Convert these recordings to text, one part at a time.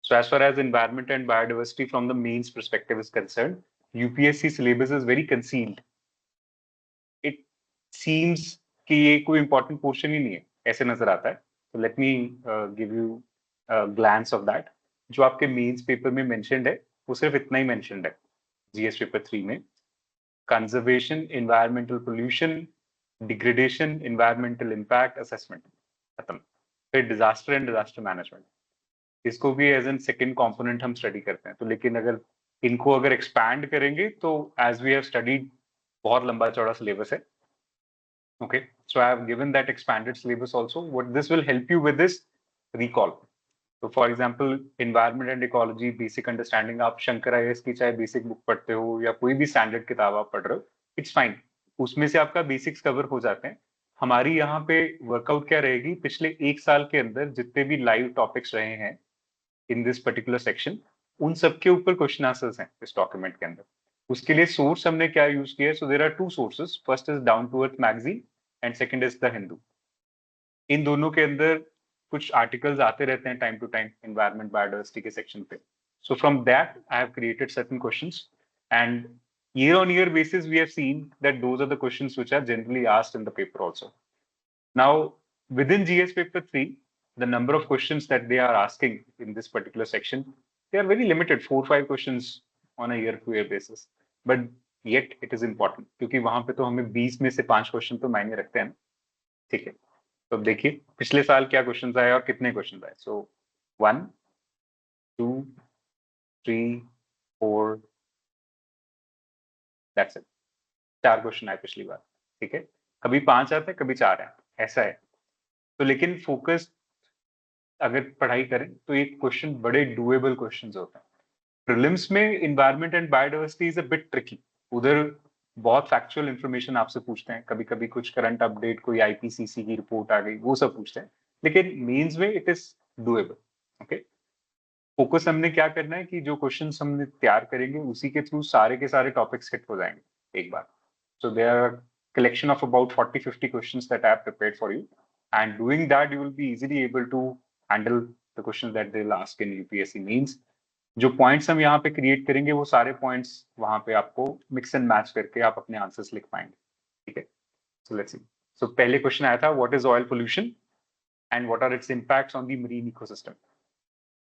So as far as environment and biodiversity from the mains perspective is concerned, UPSC syllabus is very concealed. It seems कि ये कोई important portion ही नहीं है, ऐसे नजर आता है. So let me give you a glance of that. जो आपके मेंस पेपर में mentioned है, वो सिर्फ इतना ही mentioned है. GS पेपर 3 में conservation, environmental pollution, degradation, environmental impact assessment खत्म. फिर disaster and disaster management. इसको भी एज एन सेकेंड कंपोनेंट हम स्टडी करते हैं. तो लेकिन अगर इनको अगर एक्सपैंड करेंगे तो एज वी हैव स्टडीड बहुत लंबा चौड़ा सिलेबस है. Okay, so I have given that expanded syllabus also. What this will help you with this recall. तो for example environment and ecology basic understanding, आप शंकर आईएएस की चाहे बेसिक बुक पढ़ते हो या कोई भी स्टैंडर्ड किताब आप पढ़ रहे हो, इट्स फाइन. उसमें से आपका बेसिक्स कवर हो जाते हैं. हमारी यहाँ पे वर्कआउट क्या रहेगी, पिछले एक साल के अंदर जितने भी लाइव टॉपिक्स रहे हैं इन दिस पर्टिकुलर सेक्शन, उन सब के ऊपर क्वेश्चन आंसर्स हैं इस डॉक्यूमेंट के अंदर. उसके लिए सोर्स हमने क्या यूज किया है. So there are two sources. First is down to earth magazine and second is the Hindu. इन दोनों के अंदर कुछ आर्टिकल्स आते रहते हैं time to time environment biodiversity के सेक्शन पे. So from that I have created certain questions and year on year basis we have seen that those are the questions which are generally asked in the paper also. Now within GS paper 3, the number of questions that they are asking in this particular section, they are very limited, 4-5 questions on a year to year basis, but yet it is important क्योंकि वहां पे तो हमें 20 में से 5 question तो मायने रखते हैं. ठीक है, तो अब देखिए पिछले साल क्या क्वेश्चन आए और कितने क्वेश्चन आए. सो 1 2 3 4, दैट्स इट. 4 क्वेश्चन आए पिछली बार. ठीक है, कभी 5 आते हैं, कभी 4 हैं, ऐसा है. तो लेकिन फोकस अगर पढ़ाई करें तो एक क्वेश्चन बड़े डुएबल क्वेश्चंस होते हैं. प्रीलिम्स में environment and biodiversity is a bit tricky. उधर बहुत फैक्चुअल इंफॉर्मेशन आपसे पूछते हैं, कभी कभी कुछ करंट अपडेट, कोई आईपीसीसी की रिपोर्ट आ गई, वो सब पूछते हैं. लेकिन मेंस में it is doable. Okay, focus हमने क्या करना है कि जो क्वेश्चन हमने तैयार करेंगे उसी के थ्रू सारे के सारे टॉपिक्स हिट हो जाएंगे एक बार. So there are collection of about 40-50 questions that I have prepared for you, and doing that you will be easily able to handle the questions that they'll ask in UPSC means. जो points हम यहाँ पे create करेंगे वो सारे points वहां पे आपको मिक्स एंड मैच करके आप अपने आंसर्स लिख पाएंगे. ठीक है, सो लेट्स सी. सो पहले क्वेश्चन आया था, what is oil pollution and what are its impacts on the marine ecosystem.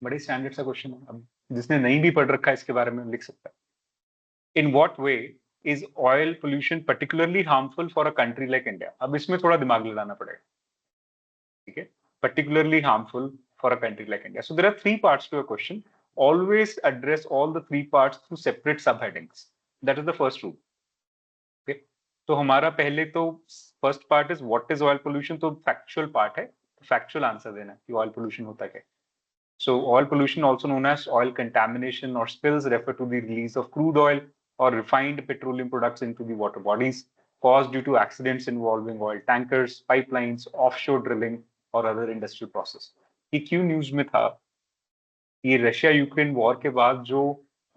बड़े स्टैंडर्ड सा क्वेश्चन है, अब जिसने नहीं भी पढ़ रखा है इसके बारे में लिख सकता है. In what way is oil pollution particularly harmful for a country like India? अब इसमें थोड़ा दिमाग लगाना पड़ेगा. ठीक है, particularly harmful for a country like India. So there are 3 parts to a question. Always address all the 3 parts through separate subheadings. That is the first rule. Okay, तो हमारा पहले तो first part is what is oil pollution. तो factual part है, factual answer देना कि oil pollution होता क्या है. So oil pollution, also known as oil contamination or spills, refer to the release of crude oil or refined petroleum products into the water bodies caused due to accidents involving oil tankers, pipelines, offshore drilling or other industrial process. ये क्यों news में था? ये Russia Ukraine war के बाद जो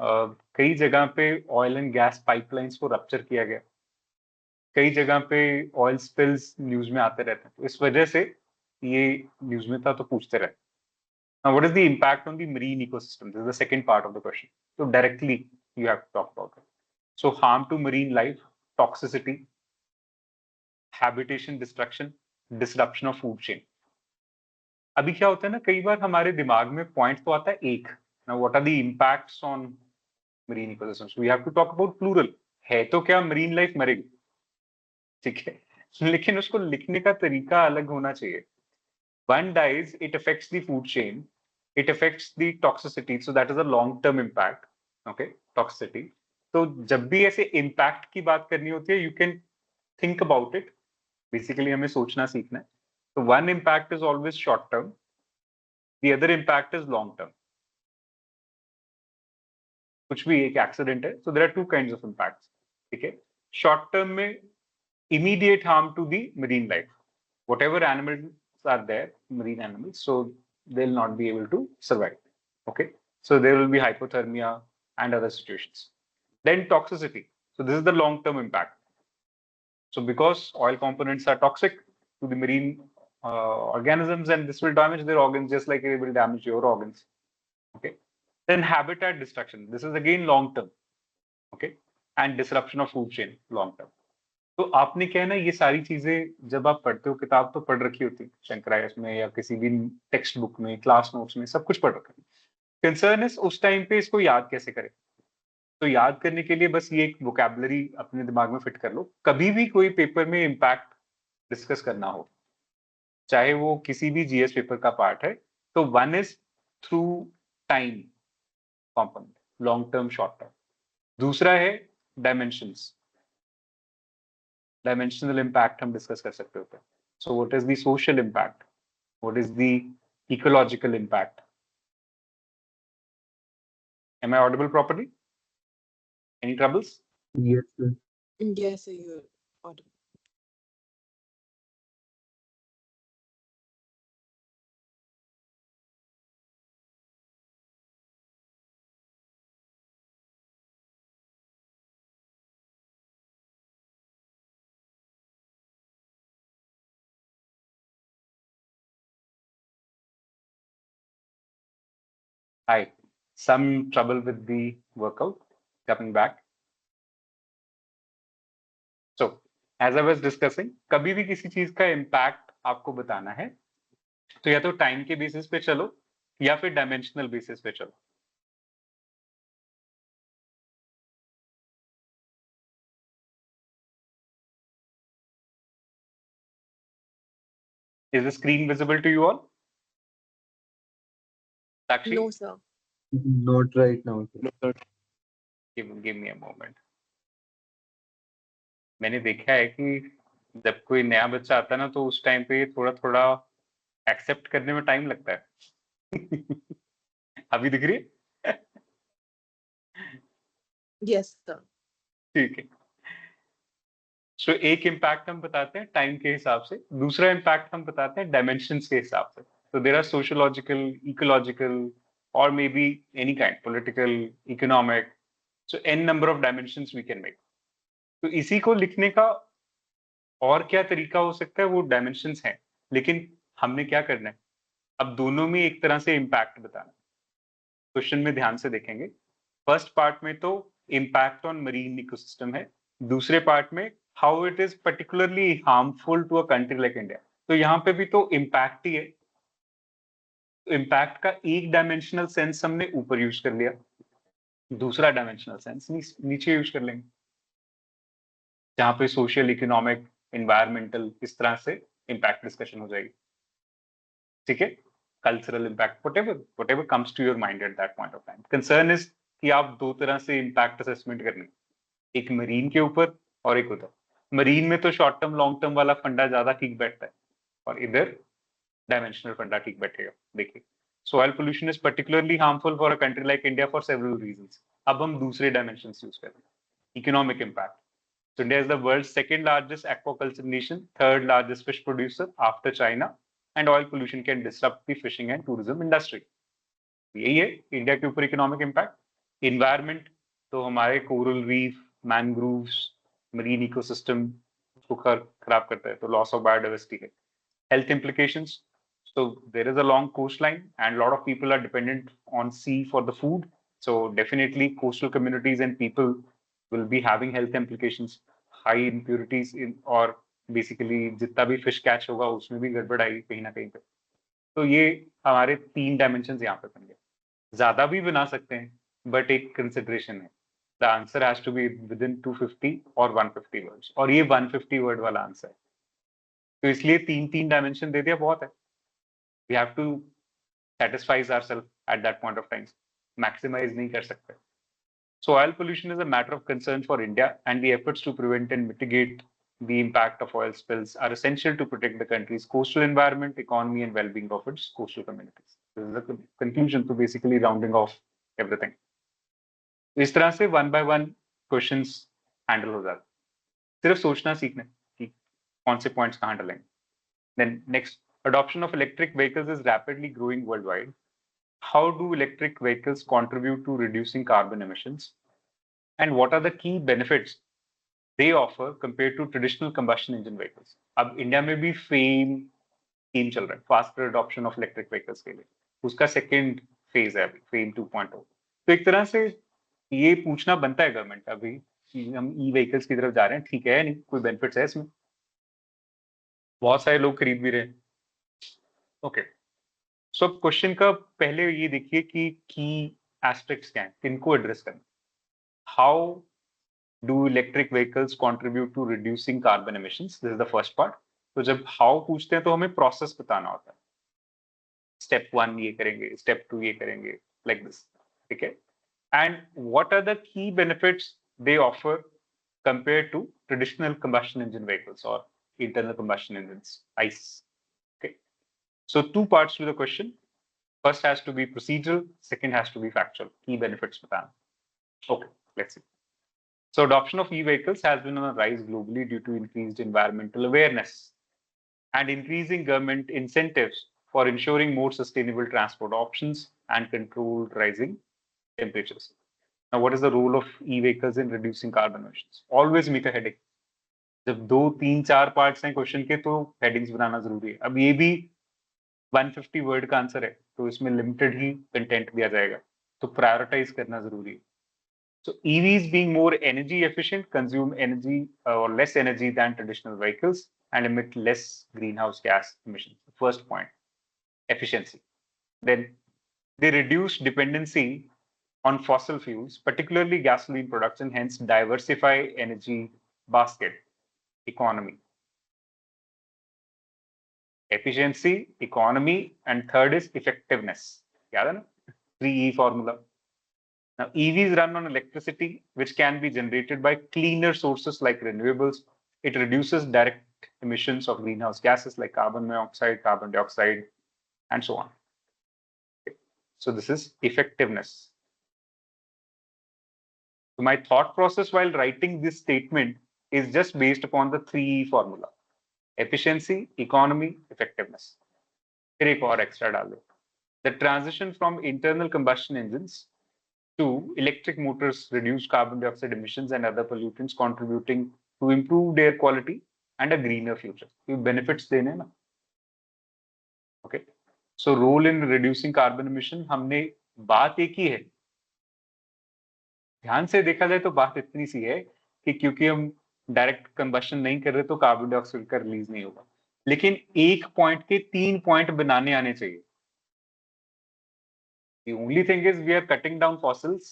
कई जगह पे ऑयल एंड गैस पाइपलाइंस को रप्चर किया गया, कई जगह पे ऑयल स्पिल्स न्यूज में आते रहते हैं, तो इस वजह से ये न्यूज में था, तो पूछते रहते. Now, what is the impact on the marine ecosystem? This is the second part of the question. So directly you have to talk about it. So harm to marine life, toxicity, habitation destruction, disruption of food chain. अभी क्या होता है ना, कई बार हमारे दिमाग में point तो आता है एक. Now what are the impacts on marine ecosystems? We have to talk about plural. है तो क्या marine life मरेगी, ठीक है, लेकिन उसको लिखने का तरीका अलग होना चाहिए. One dies, it affects the food chain, it affects the toxicity, so that is a long-term impact. Okay, toxicity. तो जब भी ऐसे impact की बात करनी होती है, you can think about it. Basically हमें सोचना सीखना है. So one impact is always short-term, the other impact is long-term. कुछ भी एक accident है, so there are 2 kinds of impacts. ठीक है, short-term में immediate harm to the marine life, whatever animals are there, marine animals, so they'll not be able to survive. Okay, so there will be hypothermia and other situations. Then toxicity. So this is the long-term impact. So because oil components are toxic to the marine organisms, and this will damage their organs just like it will damage your organs. Okay. Then habitat destruction. This is again long term. Okay. And disruption of food chain long term. तो आपने क्या है ना, ये सारी चीजें जब आप पढ़ते हो, किताब तो पढ़ रखी होती है शंकरायस में या किसी भी टेक्स्ट बुक में, क्लास नोट्स में, सब कुछ पढ़ रखा है। कंसर्न इज उस टाइम पे इसको याद कैसे करें। तो याद करने के लिए बस ये एक वोकैबुलरी अपने दिमाग में फिट कर लो। कभी भी कोई पेपर में इम्पैक्ट डिस्कस करना हो, चाहे वो किसी भी जीएस पेपर का पार्ट है, तो one is through time component, long term, short term. दूसरा है डायमेंशंस, डायमेंशनल इम्पैक्ट हम डिस्कस कर सकते होते हैं। So what is the social impact, what is the ecological impact. Am I audible properly? Any troubles? Yes, sir. Yes, sir, you're audible. Hi, some trouble with the workout, coming back. So, as I was discussing, कभी भी किसी चीज का impact आपको बताना है तो या तो टाइम के बेसिस पे चलो या फिर डायमेंशनल बेसिस पे चलो। Is the screen visible to you all? Sakshi? No, sir. Not right now, sir. Give me a moment. मैंने देखा है कि जब कोई नया बच्चा आता है ना, तो उस टाइम पे थोड़ा थोड़ा एक्सेप्ट करने में टाइम लगता है। अभी दिख रही है? Yes, sir. ठीक है। सो एक इम्पैक्ट हम बताते हैं टाइम के हिसाब से, दूसरा इम्पैक्ट हम बताते हैं डायमेंशंस के हिसाब से। तो देयर आर सोशियोलॉजिकल, इकोलॉजिकल, और may be any kind, political, economic. So an number of dimensions we can make. तो इसी को लिखने का और क्या तरीका हो सकता है, वो डायमेंशंस हैं, लेकिन हमने क्या करना है, अब दोनों में एक तरह से इम्पैक्ट बताना। क्वेश्चन में ध्यान से देखेंगे, फर्स्ट पार्ट में तो इम्पैक्ट ऑन मरीन इकोसिस्टम है, दूसरे पार्ट में how it is particularly harmful to a country like India. तो यहाँ पे भी तो इम्पैक्ट ही है। इम्पैक्ट का एक डायमेंशनल सेंस हमने ऊपर यूज कर लिया, दूसरा डायमेंशनल सेंस नीचे यूज कर लेंगे, जहां पे सोशल, इकोनॉमिक, एनवायरमेंटल, इस तरह से इम्पैक्ट डिस्कशन हो जाएगी। ठीक है, cultural impact, whatever comes to your mind at that point of time. Concern is कि आप दो तरह से इम्पैक्ट असेसमेंट करनी, एक मरीन के ऊपर और एक उधर। मरीन में तो शॉर्ट टर्म लॉन्ग टर्म वाला फंडा ज्यादा ठीक बैठता है, और इधर डायमेंशनल फंडा ठीक बैठेगा। देखिए, soil pollution is particularly harmful for a country like India for several reasons. अब हम दूसरे डायमेंशंस यूज करें, economic impact. So India is the world's second largest aquaculture nation, third largest fish producer after China, and oil pollution can disrupt the fishing and tourism industry. यही है India के ऊपर economic impact. Environment तो हमारे coral reef, mangroves, marine ecosystem उसको खराब करता है, तो लॉस ऑफ बायोडाइवर्सिटी है। Health implications, so there is a long coastline and a lot of people are dependent on sea for the food, so definitely coastal communities and people will be having health implications, high impurities in, और basically जितना भी fish catch होगा उसमें भी गड़बड़ आएगी कहीं ना कहीं पे। तो ये हमारे तीन डायमेंशन यहाँ पे बन गए। ज्यादा भी बना सकते हैं, बट एक कंसिडरेशन है, the answer has to be within 250 और 150 वर्ड्स, और ये 150 वर्ड वाला आंसर है। तो इसलिए तीन तीन डायमेंशन दे दिया, बहुत है। We have to satisfies ourselves at that point of time, maximize नहीं कर सकते। Soil pollution is a matter of concern for India, and the efforts to prevent and mitigate the impact of oil spills are essential to protect the country's coastal environment, economy, and well-being of its coastal communities. This is the conclusion to basically rounding off everything. इस तरह से one by one questions handle हो जाते, सिर्फ सोचना सीखना कि कौन से पॉइंट्स कहाँ डलेंगे। Then next, adoption of electric vehicles is rapidly growing worldwide. How do electric vehicles contribute to reducing carbon emissions? And what are the key benefits they offer compared to traditional combustion engine vehicles? अब India में भी fame scheme चल रहा है faster adoption of electric vehicles के लिए, उसका second phase है अभी, फेम 2.0। तो एक तरह से ये पूछना बनता है गवर्नमेंट अभी कि हम ई व्हीकल्स की तरफ जा रहे हैं, ठीक है नहीं, कोई बेनिफिट्स है इसमें, बहुत सारे लोग खरीद भी रहे हैं। ओके, सो अब क्वेश्चन का पहले ये देखिए कि की एस्पेक्ट्स क्या हैं, किनको एड्रेस करना। How do electric vehicles contribute to reducing carbon emissions, this is the first part. तो जब हाउ पूछते हैं तो हमें प्रोसेस बताना होता है, स्टेप 1 ये करेंगे, स्टेप 2 ये करेंगे, लाइक दिस, ठीक है। And what are the key benefits they offer compared to traditional combustion engine vehicles or internal combustion engines, ICE. Okay, so two parts to the question. First has to be procedural, second has to be factual. Key benefits बताना. Okay, let's see. So adoption of e-vehicles has been on a rise globally due to increased environmental awareness and increasing government incentives for ensuring more sustainable transport options and controlled rising temperatures. Now, what is the role of e-vehicles in reducing carbon emissions? Always make a headache. जब 2, 3, 4 parts हैं question के तो headings बनाना जरूरी है। अब ये भी 150 word का आंसर है तो इसमें लिमिटेड ही कंटेंट दिया जाएगा, तो प्रायोरिटाइज करना जरूरी है। So EVs being more energy efficient consume energy or less energy than traditional vehicles and emit less greenhouse gas emissions. First point, efficiency. Then they reduce dependency on fossil fuels, particularly gasoline products, and hence diversify energy basket. Economy, efficiency, economy, and third is effectiveness. याद है ना, 3E formula. Now EVs run on electricity which can be generated by cleaner sources like renewables. It reduces direct emissions of greenhouse gases like carbon monoxide, carbon dioxide, and so on. Okay. So this is effectiveness. So my thought process while writing this statement is just based upon the 3E formula: efficiency, economy, effectiveness. फिर एक और extra डाल दो, the transition from internal combustion engines to electric motors reduce carbon dioxide emissions and other pollutants, contributing to improved air quality and a greener future. ये benefits देने ना. Okay, so role in reducing carbon emission, हमने बात एक ही है, ध्यान से देखा जाए तो बात इतनी सी है कि क्योंकि हम डायरेक्ट कंबशन नहीं कर रहे तो कार्बन डाइऑक्साइड का रिलीज नहीं होगा, लेकिन एक पॉइंट के 3 पॉइंट बनाने आने चाहिए। The only thing is we are cutting down fossils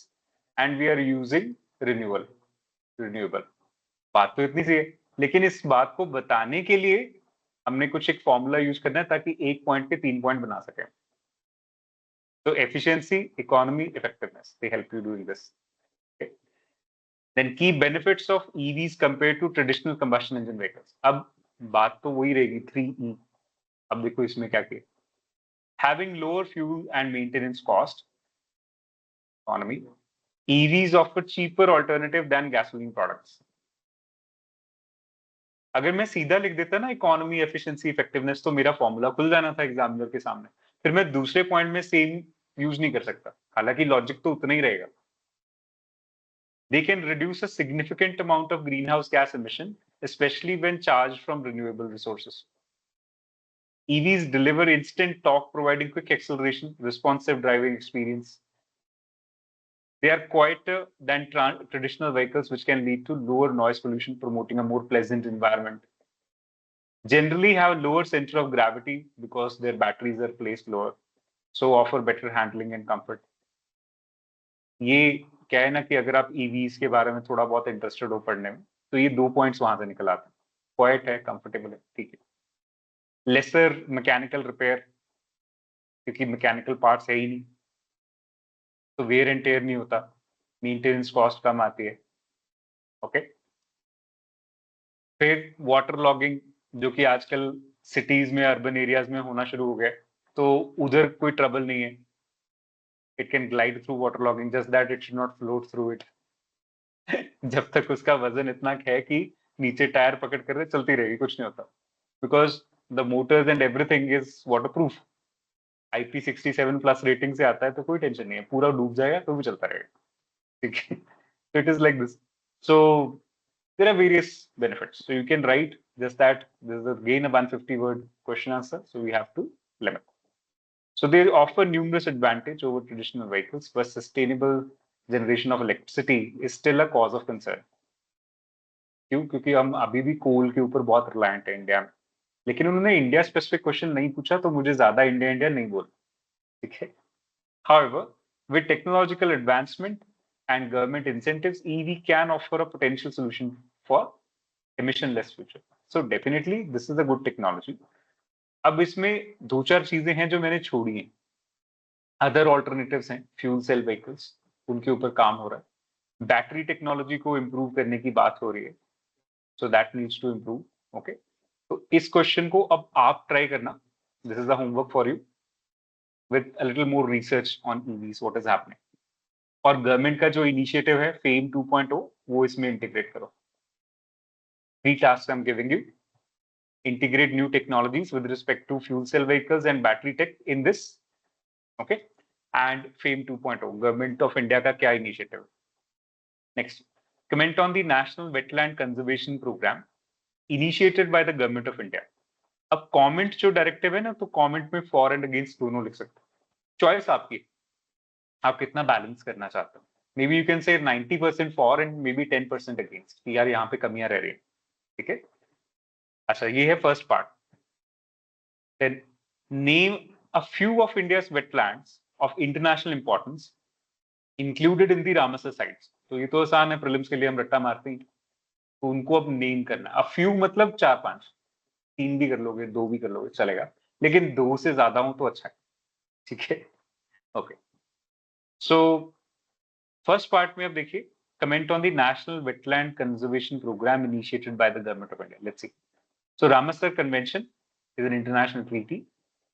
and we are using renewable. बात तो इतनी सी है, लेकिन इस बात को बताने के लिए हमने कुछ एक फॉर्मूला यूज करना है ताकि एक पॉइंट के 3 पॉइंट बना सके। तो efficiency, economy, effectiveness, they help you doing this. Then key benefits of EVs compared to traditional combustion engine vehicles. अब बात तो वही रहेगी 3E। अब देखो इसमें क्या किया, having lower fuel and maintenance cost, economy, EVs offer cheaper alternative than gasoline products. अगर मैं सीधा लिख देता ना इकोनॉमी, एफिशिएंसी, इफेक्टिवनेस, तो मेरा फॉर्मूला खुल जाना था एग्जामिनर के सामने, फिर मैं दूसरे पॉइंट में सेम यूज नहीं कर सकता, हालांकि लॉजिक तो उतना ही रहेगा। They can reduce a significant amount of greenhouse gas emission, especially when charged from renewable resources. EVs deliver instant torque, providing quick acceleration, responsive driving experience. They are quieter than traditional vehicles, which can lead to lower noise pollution, promoting a more pleasant environment. Generally have lower center of gravity because their batteries are placed lower, so offer better handling and comfort. ये क्या है ना कि अगर आप EVs के बारे में थोड़ा बहुत इंटरेस्टेड हो पढ़ने में, तो ये 2 पॉइंट्स वहां से निकल आते हैं, क्वाइट है, कंफर्टेबल है, ठीक है। लेसर मैकेनिकल रिपेयर, क्योंकि मैकेनिकल पार्ट्स है ही नहीं, तो वेयर एंड टेयर नहीं होता, मेंटेनेंस कॉस्ट कम आती है। ओके, फिर वाटर लॉगिंग, जो कि आजकल सिटीज में, अर्बन एरियाज में होना शुरू हो गया, तो उधर कोई ट्रबल नहीं है। It can glide through waterlogging, just that it should not float through it. जब तक उसका वजन इतना है कि नीचे टायर पकड़ कर चलती रहेगी, कुछ नहीं होता, because the Motors and everything is waterproof. IP67 plus rating से आता है तो कोई टेंशन नहीं है, पूरा डूब जाएगा तो भी चलता रहेगा, ठीक है। So it is like this. So there are various benefits. So you can write just that this is again a 150 word question answer, so we have to limit. So they offer numerous advantage over traditional vehicles, but sustainable generation of electricity is still a cause of concern. क्यों? क्योंकि हम अभी भी कोल के ऊपर बहुत reliant है India में, लेकिन उन्होंने इंडिया स्पेसिफिक क्वेश्चन नहीं पूछा, तो मुझे ज्यादा इंडिया इंडिया नहीं बोल, ठीक है. However, with technological advancement and government incentives, EV can offer a potential solution for emission-less future. So definitely, this is a good technology. अब इसमें दो चार चीजें हैं जो मैंने छोड़ी हैं. अदर ऑल्टरनेटिव्स हैं, फ्यूल सेल व्हीकल्स, उनके ऊपर काम हो रहा है. बैटरी टेक्नोलॉजी को इम्प्रूव करने की बात हो रही है, so that needs to improve. Okay, तो इस क्वेश्चन को अब आप ट्राई करना. This is the homework for you with a little more research on EVs, what is happening. और गवर्नमेंट का जो इनिशिएटिव है फेम 2.0, वो इसमें इंटीग्रेट करो. 3 tasks I'm giving you. Integrate new technologies with respect to fuel cell vehicles and battery tech in this. Okay, and FAME 2.0, Government of India का क्या initiative. Next, comment on the National Wetland Conservation Program initiated by the Government of India. अब comment जो directive है ना, तो comment में for and against दोनों लिख सकते हो. Choice आपकी है, आप कितना balance करना चाहते हो. Maybe you can say 90% for and maybe 10% against. यार यहाँ पे कमियां रह रही है, ठीक है. अच्छा, ये है first part. Then name a few of India's wetlands of international importance included in the Ramsar sites. तो ये तो आसान है, प्रीलिम्स के लिए हम रट्टा मारते हैं, तो उनको अब नेम करना. अ फ्यू मतलब 4-5, 3 भी कर लोगे, 2 भी कर लोगे, चलेगा, लेकिन 2 से ज्यादा हो तो अच्छा है, ठीक है. ओके, सो फर्स्ट पार्ट में अब देखिए, comment on the national wetland conservation programme initiated by the government of India. Let's see. So Ramsar convention is an international treaty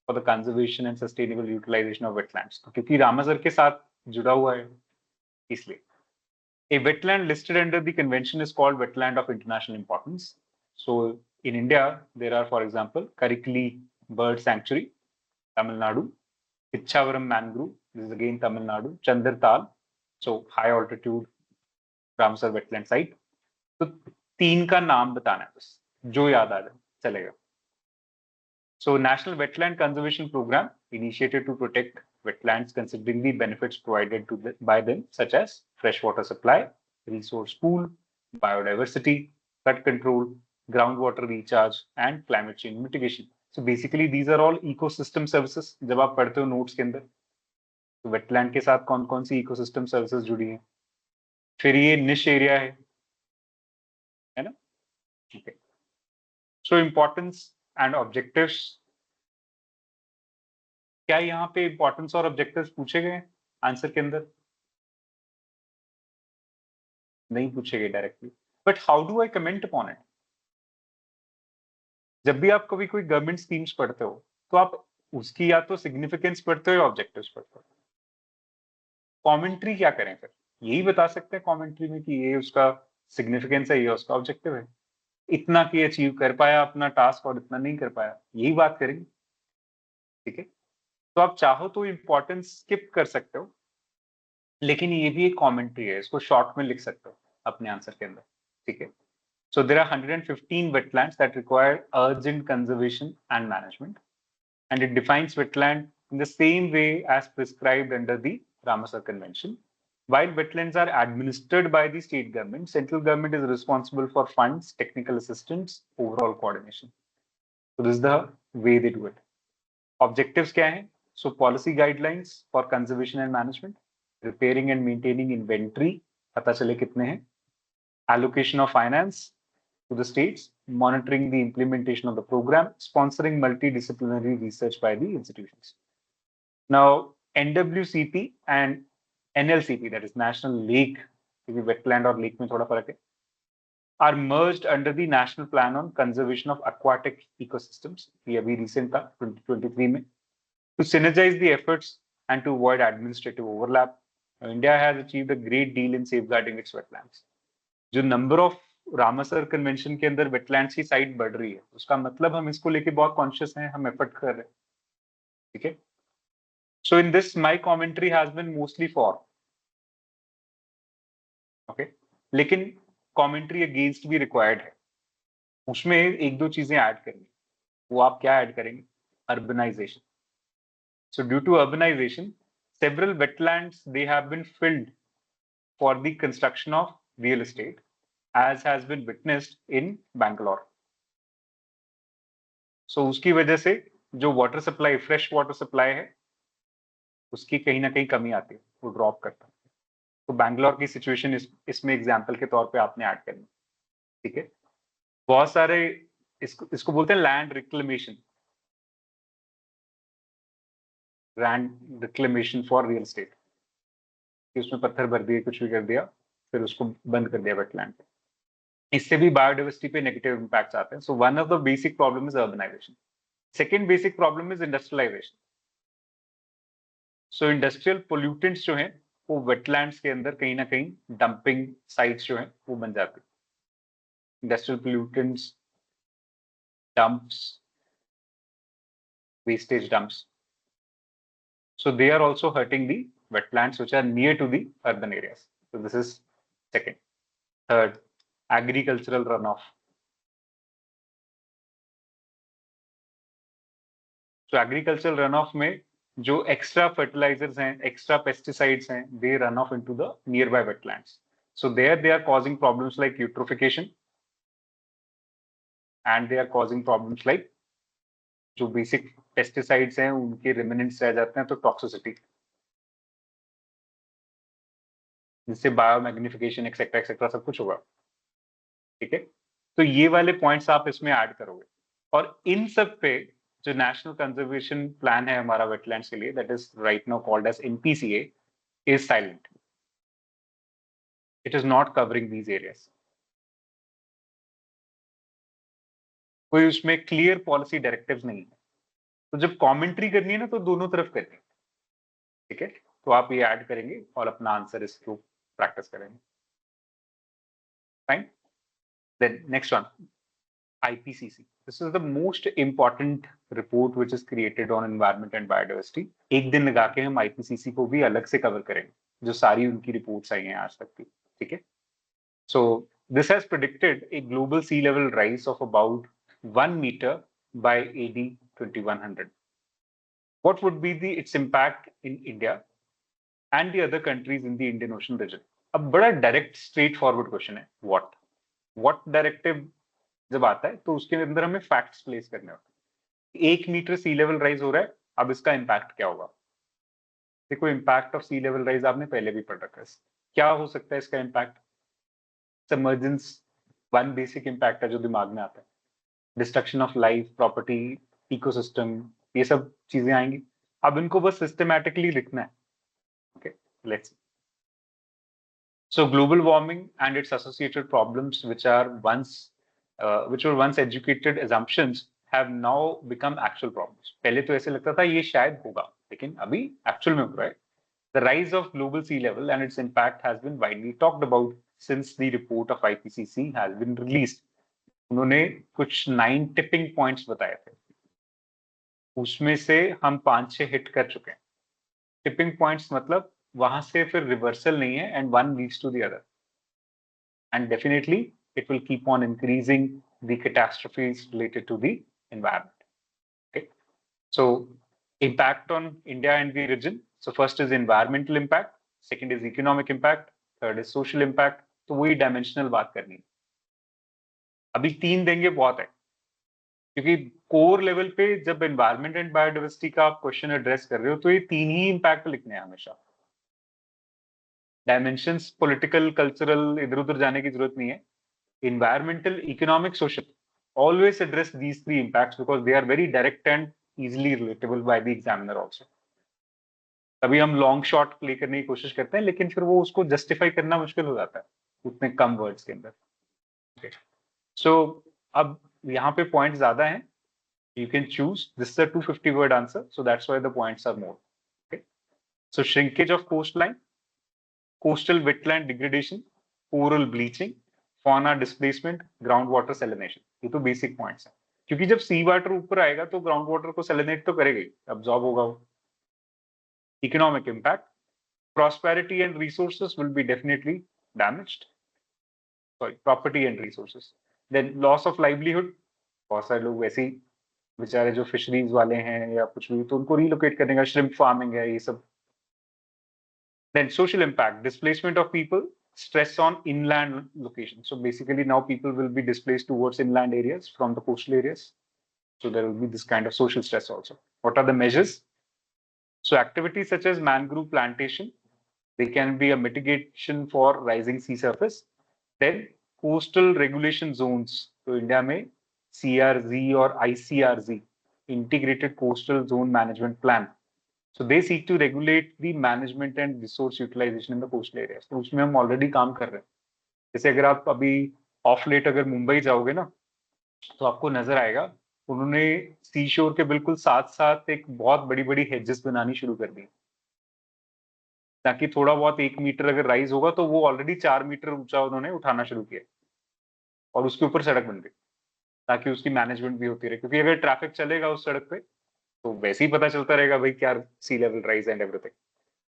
for the conservation and sustainable utilization of wetlands. तो क्योंकि Ramsar के साथ जुड़ा हुआ है, इसलिए. A wetland listed under the convention is called wetland of international importance. So in India, there are, for example, Karikali Bird Sanctuary, Tamil Nadu, Ichavaram Mangrove, this is again Tamil Nadu, Chandartal, so high altitude Ramsar wetland site. तो 3 का नाम बताना है बस, जो याद आ जाए चलेगा. So National Wetland Conservation Program initiated to protect wetlands considering the benefits provided to by them, such as freshwater supply, resource pool, biodiversity, flood control, groundwater recharge, and climate change mitigation. So basically these are all ecosystem services. जब आप पढ़ते हो notes के अंदर, तो wetland के साथ कौन कौन सी ecosystem services जुड़ी हैं. फिर ये niche area है ना. Okay. So importance and objectives. क्या यहाँ पे इंपॉर्टेंस और ऑब्जेक्टिव्स पूछे गए आंसर के अंदर? नहीं पूछे गए directly, but how do I comment upon it? जब भी आप कभी कोई गवर्नमेंट स्कीम्स पढ़ते हो, तो आप उसकी या तो सिग्निफिकेंस पढ़ते हो या ऑब्जेक्टिव्स पढ़ते हो. कमेंट्री क्या करें फिर? यही बता सकते हैं कमेंट्री में कि ये उसका सिग्निफिकेंस है, ये उसका ऑब्जेक्टिव है. इतना की अचीव कर पाया अपना टास्क और इतना नहीं कर पाया, यही बात करेंगे, ठीक है. तो आप चाहो तो इंपॉर्टेंस स्किप कर सकते हो, लेकिन ये भी एक कमेंट्री है, इसको शॉर्ट में लिख सकते हो अपने आंसर के अंदर, ठीक है. So there are 115 wetlands that require urgent conservation and management, and it defines wetland in the same way as prescribed under the Ramsar Convention. While wetlands are administered by the state government, central government is responsible for funds, technical assistance, overall coordination. So this is the way they do it. Objectives क्या हैं? So policy guidelines for conservation and management, repairing and maintaining inventory, पता चले कितने हैं, allocation of finance to the states, monitoring the implementation of the program, sponsoring multidisciplinary research by the institutions. Now, NWCP and NLCP, that is National Lake, क्योंकि wetland और lake में थोड़ा फर्क है, are merged under the National Plan on Conservation of Aquatic Ecosystems. ये अभी recent था 2023 में. To synergize the efforts and to avoid administrative overlap, India has achieved a great deal in safeguarding its wetlands. जो number of Ramsar convention के अंदर wetlands की site बढ़ रही है, उसका मतलब हम इसको लेके बहुत कॉन्शियस हैं, हम एफर्ट कर रहे हैं, ठीक है. So in this my commentary has been mostly for, okay, लेकिन कमेंट्री अगेंस्ट भी रिक्वायर्ड है. उसमें 1-2 चीजें ऐड करेंगे. वो आप क्या ऐड करेंगे? Urbanisation. So due to urbanization, several wetlands, they have been filled for the construction of real estate, as has been witnessed in Bangalore. So उसकी वजह से जो water supply, fresh water supply है, उसकी कहीं ना कहीं कमी आती है, वो ड्रॉप करता है. तो बैंगलोर की सिचुएशन इसमें एग्जाम्पल के तौर पे आपने ऐड करनी. ठीक है. बहुत सारे इसको बोलते हैं land reclamation, land reclamation for real estate. उसमें पत्थर भर दिए, कुछ भी कर दिया, फिर उसको बंद कर दिया वेटलैंड पे. इससे भी बायोडाइवर्सिटी पे नेगेटिव इम्पैक्ट्स आते हैं. So one of the basic problem is urbanisation. Second basic problem is industrialisation. So industrial pollutants जो हैं वो वेटलैंड्स के अंदर कहीं ना कहीं डंपिंग साइट्स जो हैं वो बन जाती है. Industrial pollutants, dumps, wastage dumps. So they are also hurting the wetlands which are near to the urban areas. So this is second. Third, agricultural runoff. So agricultural runoff में जो extra fertilizers हैं, extra pesticides हैं, they run off into the nearby wetlands. So there they are causing problems like eutrophication, and they are causing problems like जो basic pesticides हैं उनके रिमेनेंट्स रह जाते हैं, तो टॉक्सिसिटी, जिससे बायोमैग्निफिकेशन एक्सेट्रा एक्सेट्रा सब कुछ होगा. ठीक है. तो ये वाले पॉइंट्स आप इसमें ऐड करोगे, और इन सब पे जो नेशनल कंजर्वेशन प्लान है हमारा वेटलैंड्स के लिए, that is right now called as NPCA, is silent. It is not covering these areas. कोई उसमें क्लियर पॉलिसी डायरेक्टिव्स नहीं है. तो जब कमेंट्री करनी है ना, तो दोनों तरफ करनी है. ठीक है. तो आप ये ऐड करेंगे और अपना आंसर इसको प्रैक्टिस करेंगे. Fine. Then next one, IPCC. This is the most important report which is created on environment and biodiversity. एक दिन लगा के हम IPCC को भी अलग से कवर करेंगे, जो सारी उनकी रिपोर्ट्स आई हैं आज तक की. ठीक है. So this has predicted a global sea level rise of about 1 meter by AD 2100. What would be its impact in India and the other countries in the Indian Ocean region? अब बड़ा direct straight forward question है. What directive जब आता है तो उसके अंदर हमें फैक्ट्स प्लेस करने होते हैं. 1 मीटर सी लेवल राइज हो रहा है, अब इसका इम्पैक्ट क्या होगा? देखो, impact of sea level rise आपने पहले भी पढ़ रखा है. क्या हो सकता है इसका impact? Submergence one basic impact है जो दिमाग में आता है. Destruction of life, property, ecosystem, ये सब चीजें आएंगी. अब इनको बस सिस्टमैटिकली लिखना है. Okay, let's. So global warming and its associated problems, which were once educated assumptions, have now become actual problems. पहले तो ऐसे लगता था ये शायद होगा, लेकिन अभी एक्चुअल में हो रहा है. The rise of global sea level and its impact has been widely talked about since the report of IPCC has been released. उन्होंने कुछ 9 टिपिंग पॉइंट्स बताए थे, उसमें से हम 5-6 हिट कर चुके हैं. टिपिंग पॉइंट्स मतलब वहां से फिर रिवर्सल नहीं है, and one leads to the other, and definitely it will keep on increasing the catastrophes related to the environment. Okay, so impact on India and the region. So first is environmental impact, second is economic impact, third is social impact. तो वही dimensional बात करनी है. अभी 3 देंगे बहुत है, क्योंकि कोर लेवल पे जब एनवायरमेंट एंड बायोडाइवर्सिटी का आप क्वेश्चन एड्रेस कर रहे हो तो ये 3 ही इम्पैक्ट लिखने हैं हमेशा. डायमेंशंस पॉलिटिकल कल्चरल इधर उधर जाने की जरूरत नहीं है. environmental, economic, social, always address these 3 impacts because they are very direct and easily relatable by the examiner also. तभी हम लॉन्ग शॉट प्ले करने की कोशिश करते हैं, लेकिन फिर वो उसको जस्टिफाई करना मुश्किल हो जाता है उतने कम वर्ड्स के अंदर. सो अब यहाँ पे पॉइंट ज्यादा हैं. You can choose. This is a 250 word answer, so that's why the points are more. Okay. So shrinkage of coastline, coastal wetland degradation, coral bleaching, fauna displacement, ground water salination. ये तो basic points हैं, क्योंकि जब सी water ऊपर आएगा तो ground water को सेलिनेट तो करेगा ही, अब्सॉर्ब होगा वो. Economic impact, prosperity and resources will be definitely damaged. Sorry, property and resources. Then loss of livelihood, बहुत सारे लोग वैसे ही बेचारे जो फिशरीज वाले हैं या कुछ भी, तो उनको रिलोकेट करने का, श्रिम्प फार्मिंग है, ये सब. Then social impact, displacement of people, stress on inland locations. So basically now people will be displaced towards inland areas from the coastal areas. So there will be this kind of social stress also. What are the measures? So activities such as mangrove plantation, they can be a mitigation for rising sea surface. Then coastal regulation zones. So India में CRZ or ICRZ, Integrated Coastal Zone Management Plan. So they seek to regulate the management and resource utilization in the coastal areas. तो उसमें हम already काम कर रहे हैं. जैसे अगर आप अभी ऑफ लेट अगर मुंबई जाओगे ना, तो आपको नजर आएगा उन्होंने सी शोर के बिल्कुल साथ साथ एक बहुत बड़ी बड़ी हेजेस बनानी शुरू कर दी, ताकि थोड़ा बहुत 1 मीटर अगर राइज होगा तो वो ऑलरेडी 4 मीटर ऊंचा उन्होंने उठाना शुरू किया और उसके ऊपर सड़क बन गई, ताकि उसकी मैनेजमेंट भी होती रहे. क्योंकि अगर ट्रैफिक चलेगा उस सड़क पे तो वैसे ही पता चलता रहेगा भाई क्या sea level rise and everything.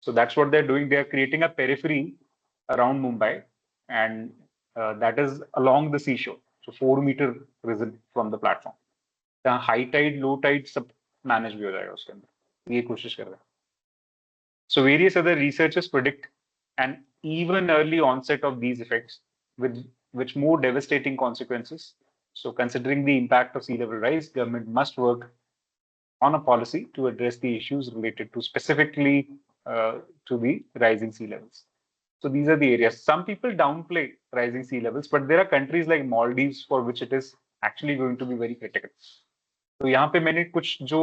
So that's what they're doing. They're creating a periphery around Mumbai, and that is along the seashore. So 4 meter risen from the platform. The high tide, low tide सब manage भी हो जाएगा उसके अंदर. ये कोशिश कर रहे हैं. So various other researchers predict an even early onset of these effects with which more devastating consequences. So considering the impact of sea level rise, government must work on a policy to address the issues related to specifically to the rising sea levels. So these are the areas. Some people downplay rising sea levels, but there are countries like Maldives for which it is actually going to be very critical. तो यहाँ पे मैंने कुछ जो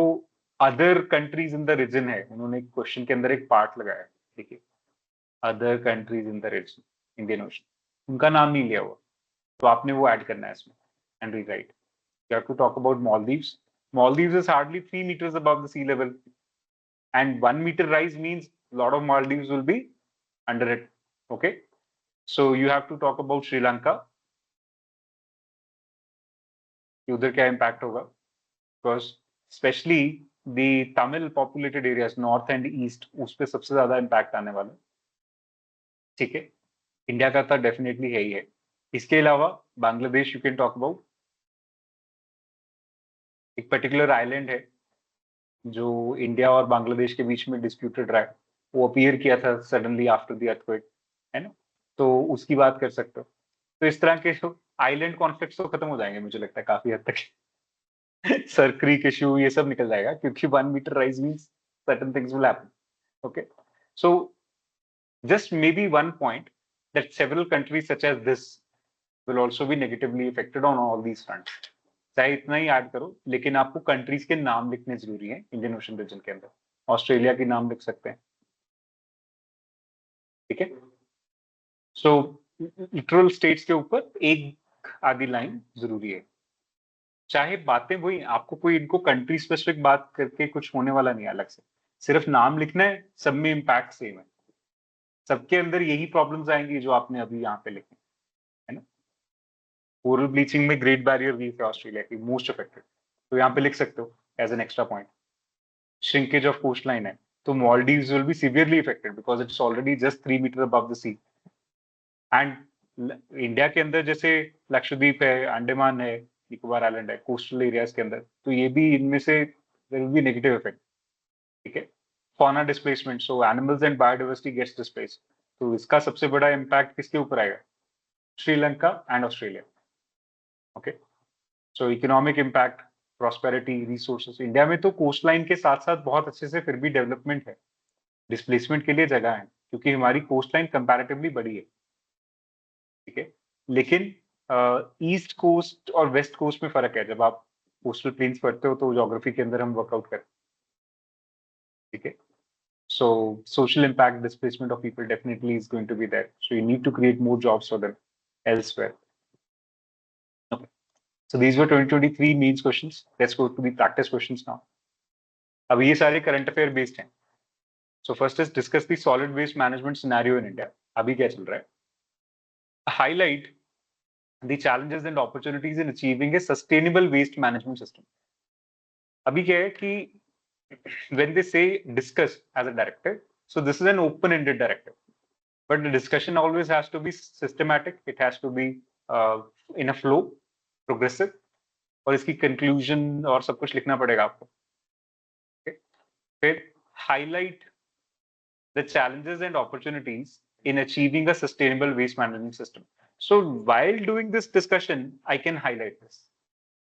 other countries in the region है, उन्होंने question के अंदर एक पार्ट लगाया. देखिए, other countries in the region, Indian Ocean, उनका नाम नहीं लिया हुआ, तो आपने वो ऐड करना है इसमें and rewrite. You have to talk about Maldives. Maldives is hardly 3 meters above the sea level, and 1 meter rise means a lot of Maldives will be under it. Okay, so you have to talk about Sri Lanka. उधर क्या impact होगा? Because especially the Tamil populated areas, north and east, उस पे सबसे ज्यादा impact आने वाला है. ठीक है, इंडिया का तो डेफिनेटली है ही है. इसके अलावा Bangladesh you can talk about. एक पर्टिकुलर आइलैंड है जो इंडिया और बांग्लादेश के बीच में डिस्प्यूटेड रहा है, वो अपीयर किया था सडनली आफ्टर द अर्थक्वेक, है ना, तो उसकी बात कर सकते हो. तो इस तरह के आइलैंड कॉन्फ्लिक्ट्स तो खत्म हो जाएंगे मुझे लगता है काफी हद तक. सर क्रीक इशू ये सब निकल जाएगा, क्योंकि 1 meter rise means certain things will happen. Okay, so just maybe one point that several countries such as this will also be negatively affected on all these fronts. चाहे इतना ही add करो, लेकिन आपको कंट्रीज के नाम लिखने जरूरी है इंडियन ओशन रीजन के अंदर. ऑस्ट्रेलिया के नाम लिख सकते हैं, ठीक है. सो लिटरल स्टेट्स के ऊपर एक आधी लाइन जरूरी है. चाहे बातें वही, आपको कोई इनको कंट्री स्पेसिफिक बात करके कुछ होने वाला नहीं अलग से, सिर्फ नाम लिखना है, सब में इम्पैक्ट सेम है, सबके अंदर यही प्रॉब्लम्स आएंगी जो आपने अभी यहाँ पे लिखे, है ना. कोरल ब्लीचिंग में ग्रेट बैरियर रीफ है ऑस्ट्रेलिया की मोस्ट अफेक्टेड, तो यहाँ पे लिख सकते हो as an extra point. Shrinkage of coast line है, तो Maldives will be severely affected because it's already just 3 meter above the sea. And India के अंदर जैसे लक्षद्वीप है, अंडमान है, निकोबार आइलैंड है, कोस्टल एरियाज के अंदर, तो ये भी इनमें से there will be negative effect. ठीक है. Fauna displacement, so animals and biodiversity gets displaced, तो इसका सबसे बड़ा इम्पैक्ट किसके ऊपर आएगा? Sri Lanka and Australia. Okay, so economic impact, prosperity, resources. India में तो कोस्ट लाइन के साथ साथ बहुत अच्छे से फिर भी डेवलपमेंट है, डिस्प्लेसमेंट के लिए जगह है, क्योंकि हमारी कोस्ट लाइन कंपैरेटिवली बड़ी है. ठीक है, लेकिन ईस्ट कोस्ट और वेस्ट कोस्ट में फर्क है. जब आप कोस्टल प्लेन्स पढ़ते हो तो ज्योग्राफी के अंदर हम वर्कआउट करते हैं. ठीक है. So social impact, displacement of people definitely is going to be there. So you need to create more jobs for them elsewhere. Okay. So these were 2023 means questions. Let's go to the practice questions now. अब ये सारे current affair based हैं. So first is discuss the solid waste management scenario in India. अभी क्या चल रहा है? Highlight the challenges and opportunities in achieving a sustainable waste management system. अभी क्या है कि when they say discuss as a directive, so this is an open-ended directive, but the discussion always has to be systematic. It has to be in a flow, progressive, और इसकी conclusion और सब कुछ लिखना पड़ेगा आपको। फिर highlight the challenges and opportunities in achieving a sustainable waste management system. So while doing this discussion, I can highlight this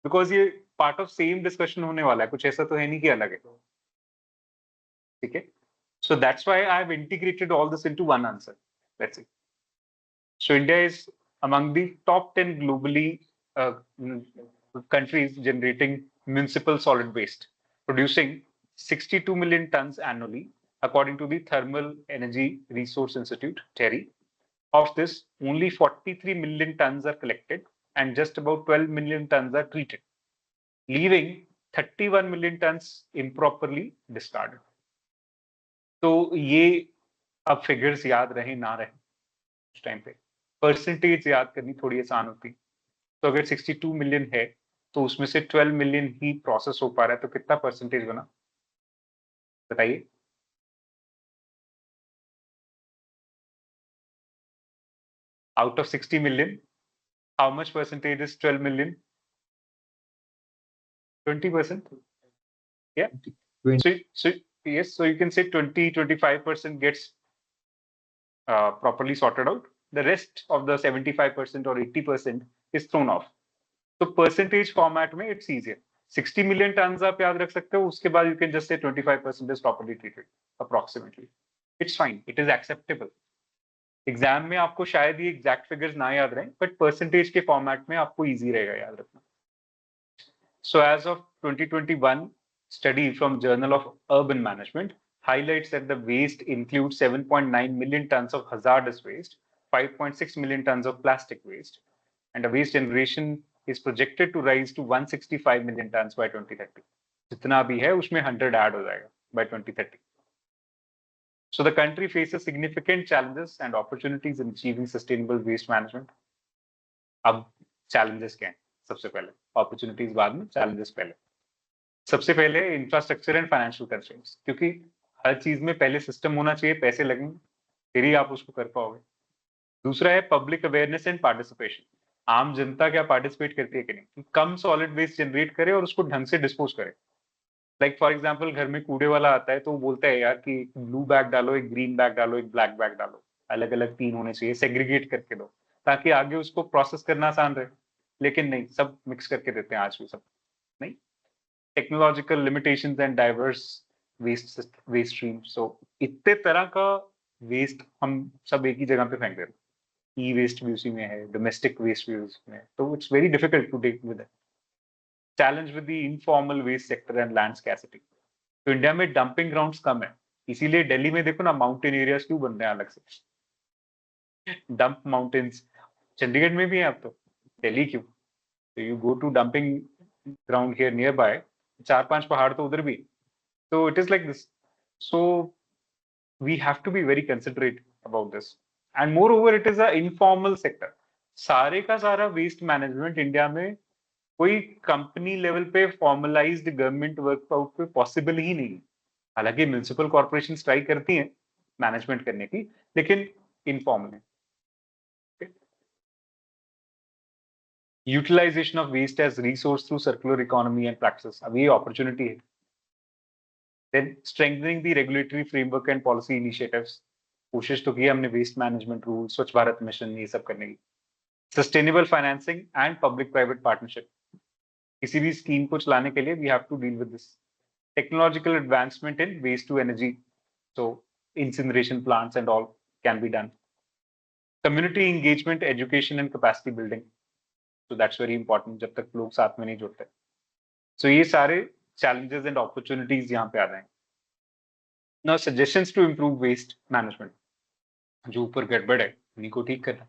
because ये part of same discussion होने वाला है, कुछ ऐसा तो है नहीं कि अलग है, ठीक है? So that's why I have integrated all this into one answer. Let's see. So India is among the top 10 globally countries generating municipal solid waste, producing 62 million tons annually, according to the Thermal Energy Resource Institute, TERI. Of this, only 43 million tons are collected and just about 12 million tons are treated, leaving 31 million tons improperly discarded. तो ये अब figures याद रहे ना रहे उस time पे, percentage याद करनी थोड़ी आसान होती। तो अगर 62 मिलियन है तो उसमें से 12 मिलियन ही प्रोसेस हो पा रहा है, तो कितना परसेंटेज बना बताइए? Out of 60 million, how much percentage is 12 million? 20%. Yeah. 20. So yes, so you can say 20-25% gets properly sorted out. The rest of the 75% or 80% is thrown off. So percentage format में it's easier. 60 million tons आप याद रख सकते हो, उसके बाद you can just say 25% is properly treated approximately. It's fine. It is acceptable. Exam में आपको शायद ये एग्जैक्ट फिगर्स ना याद रहें, बट परसेंटेज के फॉर्मेट में आपको इजी रहेगा याद रखना। So as of 2021 study from Journal of Urban Management highlights that the waste includes 7.9 million tons of hazardous waste, 5.6 million tons of plastic waste, and the waste generation is projected to rise to 165 million tons by 2030. जितना भी है उसमें 100 add हो जाएगा by 2030. So the country faces significant challenges and opportunities in achieving sustainable waste management. अब challenges क्या हैं? सबसे पहले opportunities बाद में, challenges पहले। सबसे पहले infrastructure and financial constraints, क्योंकि हर चीज में पहले सिस्टम होना चाहिए, पैसे लगेंगे, फिर ही आप उसको कर पाओगे। दूसरा है पब्लिक अवेयरनेस एंड पार्टिसिपेशन। आम जनता क्या पार्टिसिपेट करती है कि नहीं, कम सॉलिड वेस्ट जनरेट करे और उसको ढंग से डिस्पोज करे। लाइक फॉर एग्जाम्पल घर में कूड़े वाला आता है तो वो बोलता है यार कि ब्लू बैग डालो, एक ग्रीन बैग डालो, एक ब्लैक बैग डालो, अलग अलग 3 होने चाहिए, सेग्रीगेट करके दो ताकि आगे उसको प्रोसेस करना आसान रहे। लेकिन नहीं, सब मिक्स करके देते हैं आज भी, सब नहीं। Technological limitations and diverse waste stream. So इतने तरह का वेस्ट हम सब एक ही जगह पे फेंक देते हैं। ई वेस्ट भी उसी में है, डोमेस्टिक वेस्ट भी उसी में है, तो it's very difficult to deal with it. Challenge with the informal waste sector and land scarcity. तो इंडिया में डंपिंग ग्राउंड्स कम है, इसीलिए दिल्ली में देखो ना माउंटेन एरियाज क्यों बन रहे हैं अलग से, डंप माउंटेन्स। चंडीगढ़ में भी है अब तो, दिल्ली क्यों? तो you go to dumping ground here nearby, 4-5 पहाड़ तो उधर भी। तो it is like this. So we have to be very considerate about this and moreover it is a informal sector. सारे का सारा वेस्ट मैनेजमेंट इंडिया में कोई कंपनी लेवल पे फॉर्मलाइज्ड गवर्नमेंट वर्कआउट पे पॉसिबल ही नहीं है। हालांकि म्युनिसिपल कॉर्पोरेशन ट्राई करती हैं मैनेजमेंट करने की, लेकिन इनफॉर्मल है। Utilization of waste as resource through circular economy and practice, अब ये अपॉर्चुनिटी है। Then strengthening the regulatory framework and policy initiatives, कोशिश तो की हमने वेस्ट मैनेजमेंट रूल, स्वच्छ भारत मिशन, ये सब करने की। Sustainable financing and public private partnership, किसी भी स्कीम को चलाने के लिए we have to deal with this. Technological advancement in waste to energy, so incineration plants and all can be done. Community engagement, education and capacity building, so that's very important जब तक लोग साथ में नहीं जुड़ते। So ये सारे challenges and opportunities यहाँ पे आ रहे हैं। Now suggestions to improve waste management, जो ऊपर गड़बड़ है उन्हीं को ठीक करना।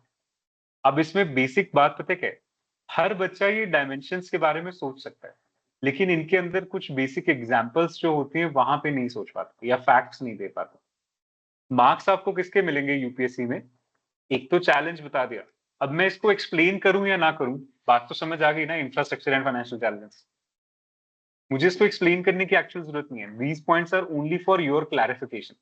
अब इसमें बेसिक बात पता क्या है, हर बच्चा ये डायमेंशंस के बारे में सोच सकता है, लेकिन इनके अंदर कुछ बेसिक एग्जांपल्स जो होती हैं वहां पे नहीं सोच पाते या फैक्ट्स नहीं दे पाते। मार्क्स आपको किसके मिलेंगे यूपीएससी में? एक तो चैलेंज बता दिया, अब मैं इसको एक्सप्लेन करूं या ना करूं, बात तो समझ आ गई ना, इंफ्रास्ट्रक्चर एंड फाइनेंशियल चैलेंजेस। मुझे इसको एक्सप्लेन करने की एक्चुअल जरूरत नहीं है, these points are only for your clarification.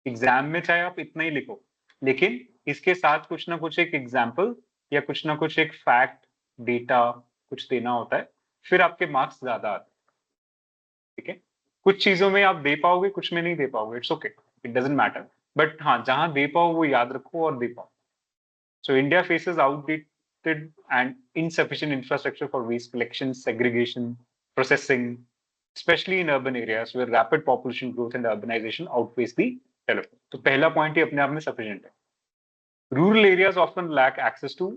Exam में चाहे आप इतना ही लिखो, लेकिन इसके साथ कुछ ना कुछ एक एग्जाम्पल या कुछ ना कुछ एक फैक्ट, डेटा कुछ देना होता है, फिर आपके मार्क्स ज्यादा आते हैं, ठीक है। कुछ चीजों में आप दे पाओगे, कुछ में नहीं दे पाओगे, it's okay, it doesn't matter, but हाँ जहां दे पाओ वो याद रखो और दे पाओ। So India faces outdated and insufficient infrastructure for waste collection, segregation, processing, especially in urban areas where rapid population growth and urbanization outpace the development. तो पहला पॉइंट ही अपने आप में sufficient है. Rural areas often lack access to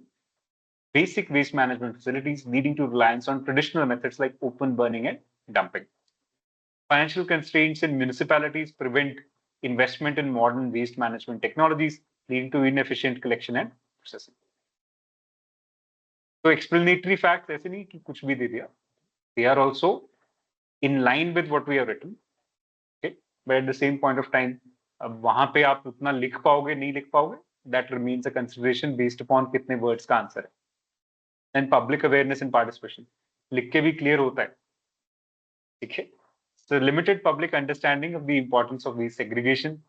basic waste management facilities, leading to reliance on traditional methods like open burning and dumping. Financial constraints in municipalities prevent investment in modern waste management technologies, leading to inefficient collection and processing. तो explanatory facts ऐसे नहीं कि कुछ भी दे दिया, they are also in line with what we have written, okay, but at the same point of time अब वहां पे आप उतना लिख पाओगे नहीं लिख पाओगे, that remains a consideration based upon कितने words का आंसर है. And public awareness and participation, लिख के भी clear होता है, ठीक है. So limited public understanding of the importance of waste segregation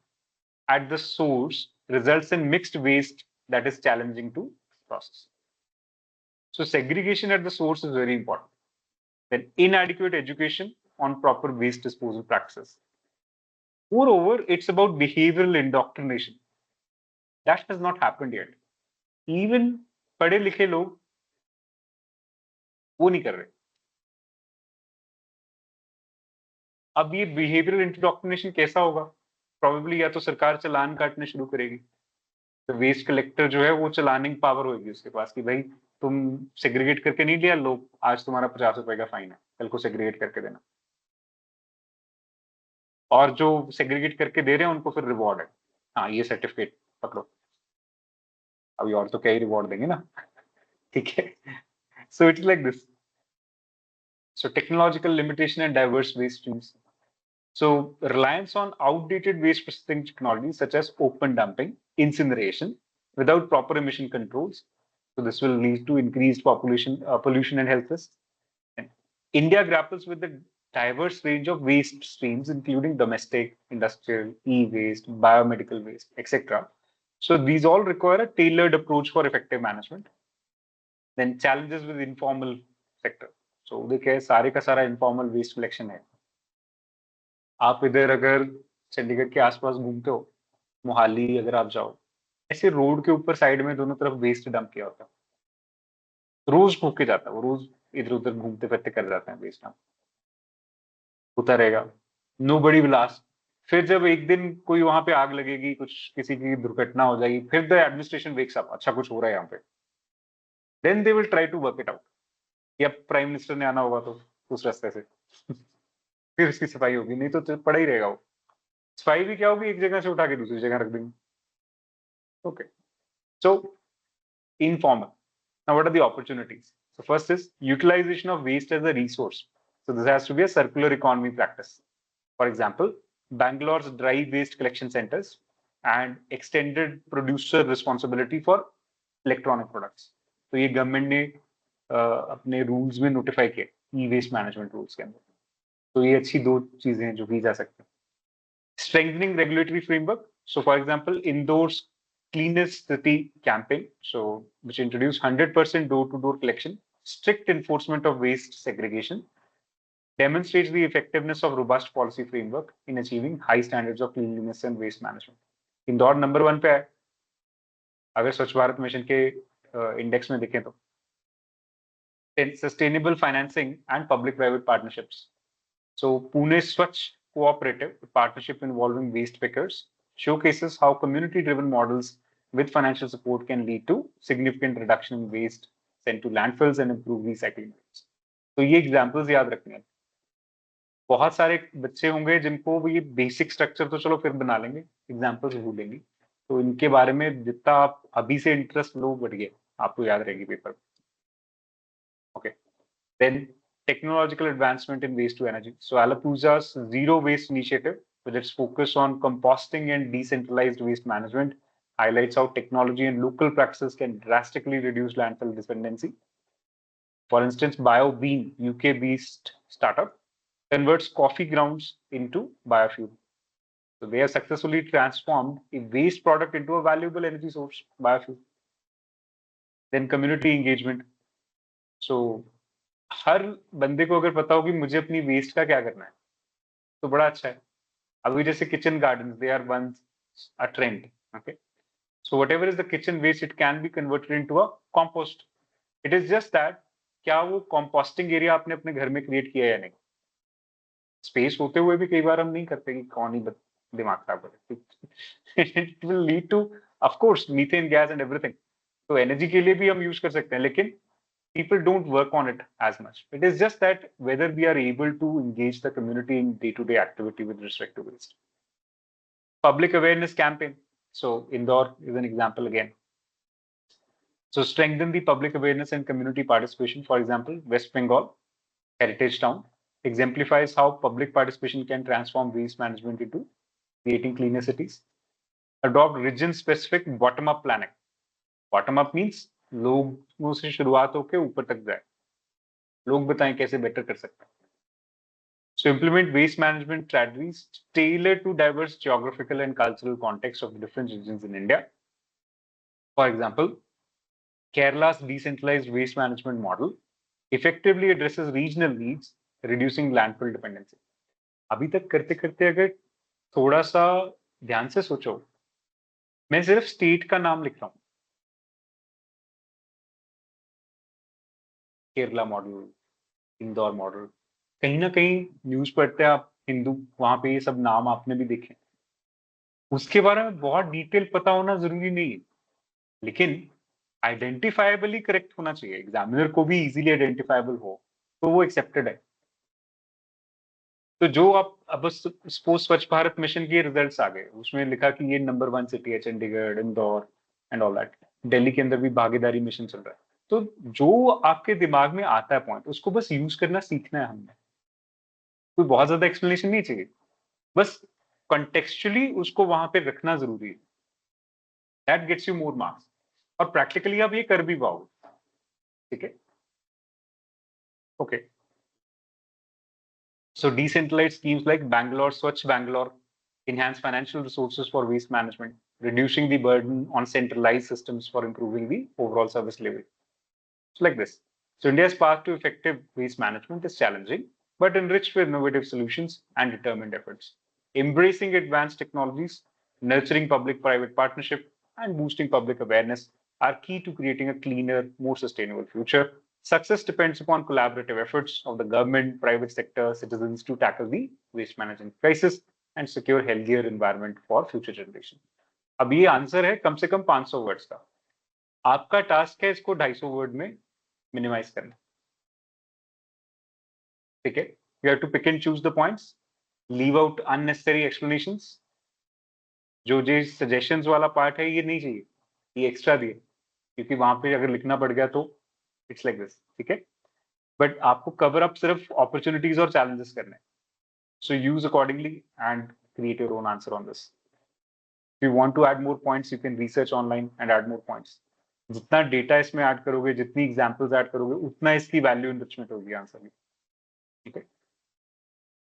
at the source results in mixed waste that is challenging to process. So segregation at the source is very important. Then inadequate education on proper waste disposal practices. Moreover, it's about behavioral indoctrination. That has not happened yet. Even पढ़े लिखे लोग वो नहीं कर रहे. अब ये behavioral indoctrination कैसा होगा? Probably या तो सरकार चालान काटने शुरू करेगी. तो वेस्ट कलेक्टर जो है वो चलानिंग पावर होगी उसके पास कि भाई तुम सेग्रीगेट करके नहीं लिया, लो आज तुम्हारा 50 रुपए का फाइन है, कल को सेग्रीगेट करके देना. और जो सेग्रीगेट करके दे रहे हैं उनको फिर रिवॉर्ड है, हाँ ये सर्टिफिकेट पकड़ो. अभी और तो क्या ही रिवॉर्ड देंगे ना, ठीक है. So it's like this. So technological limitation and diverse waste streams. So reliance on outdated waste processing technologies such as open dumping, incineration, without proper emission controls. So this will lead to increased pollution and health risks. And India grapples with the diverse range of waste streams, including domestic, industrial, e-waste, biomedical waste, etc. So these all require a tailored approach for effective management. Then challenges with informal sector. So देखिए सारे का सारा informal waste collection है. आप इधर अगर चंडीगढ़ के आसपास घूमते हो, मोहाली अगर आप जाओ, ऐसे रोड के ऊपर साइड में दोनों तरफ वेस्ट डंप किया होता है. रोज फूक के जाता है वो, रोज इधर उधर घूमते फिरते कर जाते हैं वेस्ट डंप. होता रहेगा, नो बड़ी विलास. फिर जब एक दिन कोई वहां पे आग लगेगी, कुछ किसी की दुर्घटना हो जाएगी, फिर द एडमिनिस्ट्रेशन वेक्स अप, अच्छा कुछ हो रहा है यहाँ पे, then they will try to work it out. या प्राइम मिनिस्टर ने आना होगा तो उस रास्ते से फिर इसकी सफाई होगी, नहीं तो पड़ा ही रहेगा वो. सफाई भी क्या होगी, एक जगह से उठा के दूसरी जगह रख देंगे. Okay, so informal. Now what are the opportunities? So first is utilization of waste as a resource. So this has to be a circular economy practice. For example, Bangalore's dry waste collection centers and extended producer responsibility for electronic products. तो ये government ने अपने rules में notify किया ई waste management rules के अंदर. तो ये अच्छी दो चीजें हैं जो की जा सकती हैं. Strengthening regulatory framework. So for example, Indore's Cleanest City campaign, so which introduced 100% door-to-door collection, strict enforcement of waste segregation, demonstrates the effectiveness of robust policy framework in achieving high standards of cleanliness and waste management. Indore number 1 पे है अगर स्वच्छ Bharat mission के index में देखें तो. Sustainable financing and public-private partnerships. So Pune Swachh Cooperative, a partnership involving waste pickers, showcases how community-driven models with financial support can lead to significant reduction in waste sent to landfills and improve recycling rates. तो ये examples याद रखने हैं. बहुत सारे बच्चे होंगे जिनको ये बेसिक स्ट्रक्चर तो चलो फिर बना लेंगे, एग्जांपल्स भूलेंगे. तो इनके बारे में जितना आप अभी से इंटरेस्ट लो बढ़िए, आपको याद रहेगी paper. Okay, then technological advancement in waste to energy. So Alapooza's zero waste initiative, with its focus on composting and decentralized waste management, highlights how technology and local practices can drastically reduce landfill dependency. For instance, BioBean, UK-based startup, converts coffee grounds into biofuel. So they have successfully transformed a waste product into a valuable energy source, biofuel. Then community engagement. So हर बंदे को अगर पता हो कि मुझे अपनी waste का क्या करना है तो बड़ा अच्छा है। अभी जैसे kitchen garden, they are one a trend, okay. So whatever is the kitchen waste it can be converted into a compost. It is just that क्या वो कॉम्पोस्टिंग एरिया आपने अपने घर में क्रिएट किया या नहीं। स्पेस होते हुए भी कई बार हम नहीं करते कि कौन ही दिमाग खराब करे। It will lead two of course methane gas and everything. तो एनर्जी के लिए भी हम यूज कर सकते हैं, लेकिन people don't work on it as much. It is just that whether we are able to engage the community in day-to-day activity with respect to waste. Public awareness campaign. So Indore is an example again. So strengthen the public awareness and community participation. For example, West Bengal, Heritage Town, exemplifies how public participation can transform waste management into creating cleaner cities. Adopt region-specific bottom-up planning. Bottom-up means लोगों से शुरुआत होकर ऊपर तक जाए, लोग बताएं कैसे बेटर कर सकते हैं. So implement waste management strategies tailored to diverse geographical and cultural contexts of different regions in India. For example, Kerala's decentralized waste management model effectively addresses regional needs, reducing landfill dependency. अभी तक करते करते अगर थोड़ा सा ध्यान से सोचो, मैं सिर्फ स्टेट का नाम लिख रहा हूँ, केरला मॉडल, इंदौर मॉडल, कहीं ना कहीं न्यूज पढ़ते हैं आप हिंदू, वहां पे ये सब नाम आपने भी देखे, उसके बारे में बहुत डिटेल पता होना जरूरी नहीं है, लेकिन आइडेंटिफाइबली करेक्ट होना चाहिए, एग्जामिनर को भी इजीली आइडेंटिफाइबल हो तो वो एक्सेप्टेड है. तो जो आप अब सपोज स्वच्छ भारत मिशन के रिजल्ट्स आ गए, उसमें लिखा कि ये नंबर 1 सिटी है Chandigarh, Indore and all that. Delhi के अंदर भी भागीदारी मिशन चल रहा है. तो जो आपके दिमाग में आता है पॉइंट, उसको बस यूज करना सीखना है हमने. कोई बहुत ज्यादा एक्सप्लेनेशन नहीं चाहिए, बस कॉन्टेक्चुअली उसको वहां पे रखना जरूरी है. That gets you more marks, और प्रैक्टिकली आप ये कर भी पाओगे. ठीक है, okay. So decentralized schemes like Bangalore, Swachh Bangalore enhance financial resources for waste management, reducing the burden on centralized systems for improving the overall service level. It's like this. So India's path to effective waste management is challenging, but enriched with innovative solutions and determined efforts. Embracing advanced technologies, nurturing public-private partnership, and boosting public awareness are key to creating a cleaner, more sustainable future. Success depends upon collaborative efforts of the government, private sector, citizens to tackle the waste management crisis and secure healthier environment for future generation. अब ये answer है कम से कम 500 words का. आपका task है इसको 250 word में minimise करना. ठीक है, you have to pick and choose the points, leave out unnecessary explanations. जो सजेशंस वाला पार्ट है ये नहीं चाहिए, ये एक्स्ट्रा दिए, क्योंकि वहां पे अगर लिखना पड़ गया तो इट्स लाइक दिस. ठीक है, बट आपको कवर अप सिर्फ अपॉर्चुनिटीज और चैलेंजेस करने हैं. So use accordingly and create your own answer on this. If you want to add more points, you can research online and add more points. जितना data इसमें add करोगे, जितनी examples add करोगे, उतना इसकी वैल्यू एनरिचमेंट होगी answer में. ठीक है,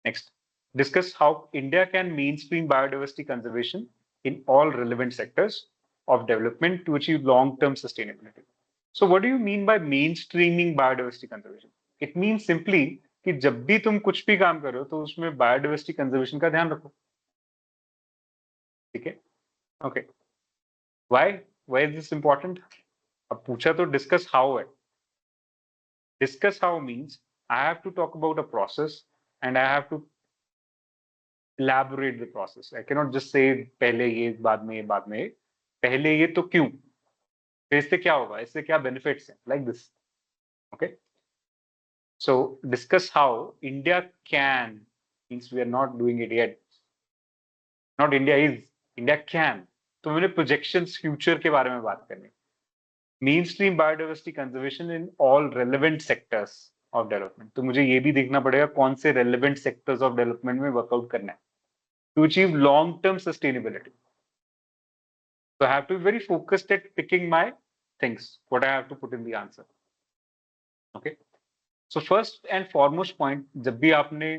next, discuss how India can mainstream biodiversity conservation in all relevant sectors of development to achieve long-term sustainability. So what do you mean by mainstreaming biodiversity conservation? It means simply कि जब भी तुम कुछ भी काम करो तो उसमें बायोडाइवर्सिटी कंजर्वेशन का ध्यान रखो. ठीक है, okay. Why is this important? अब पूछा तो डिस्कस हाउ है. Discuss how means I have to talk about a process and I have to elaborate the process. I cannot just say पहले ये बाद में ये बाद में, पहले ये तो क्यों, फिर इससे क्या होगा, इससे क्या बेनिफिट्स हैं, like this. Okay, so discuss how India can means we are not doing it yet, not India is, India can. तो मैंने projections future के बारे में बात करनी. Mainstream biodiversity conservation in all relevant sectors of development. तो मुझे ये भी देखना पड़ेगा कौन से relevant sectors of development में वर्कआउट करना है to achieve long-term sustainability. So I have to be very focused at picking my things, what I have to put in the answer. Okay. So first and foremost point, जब भी आपने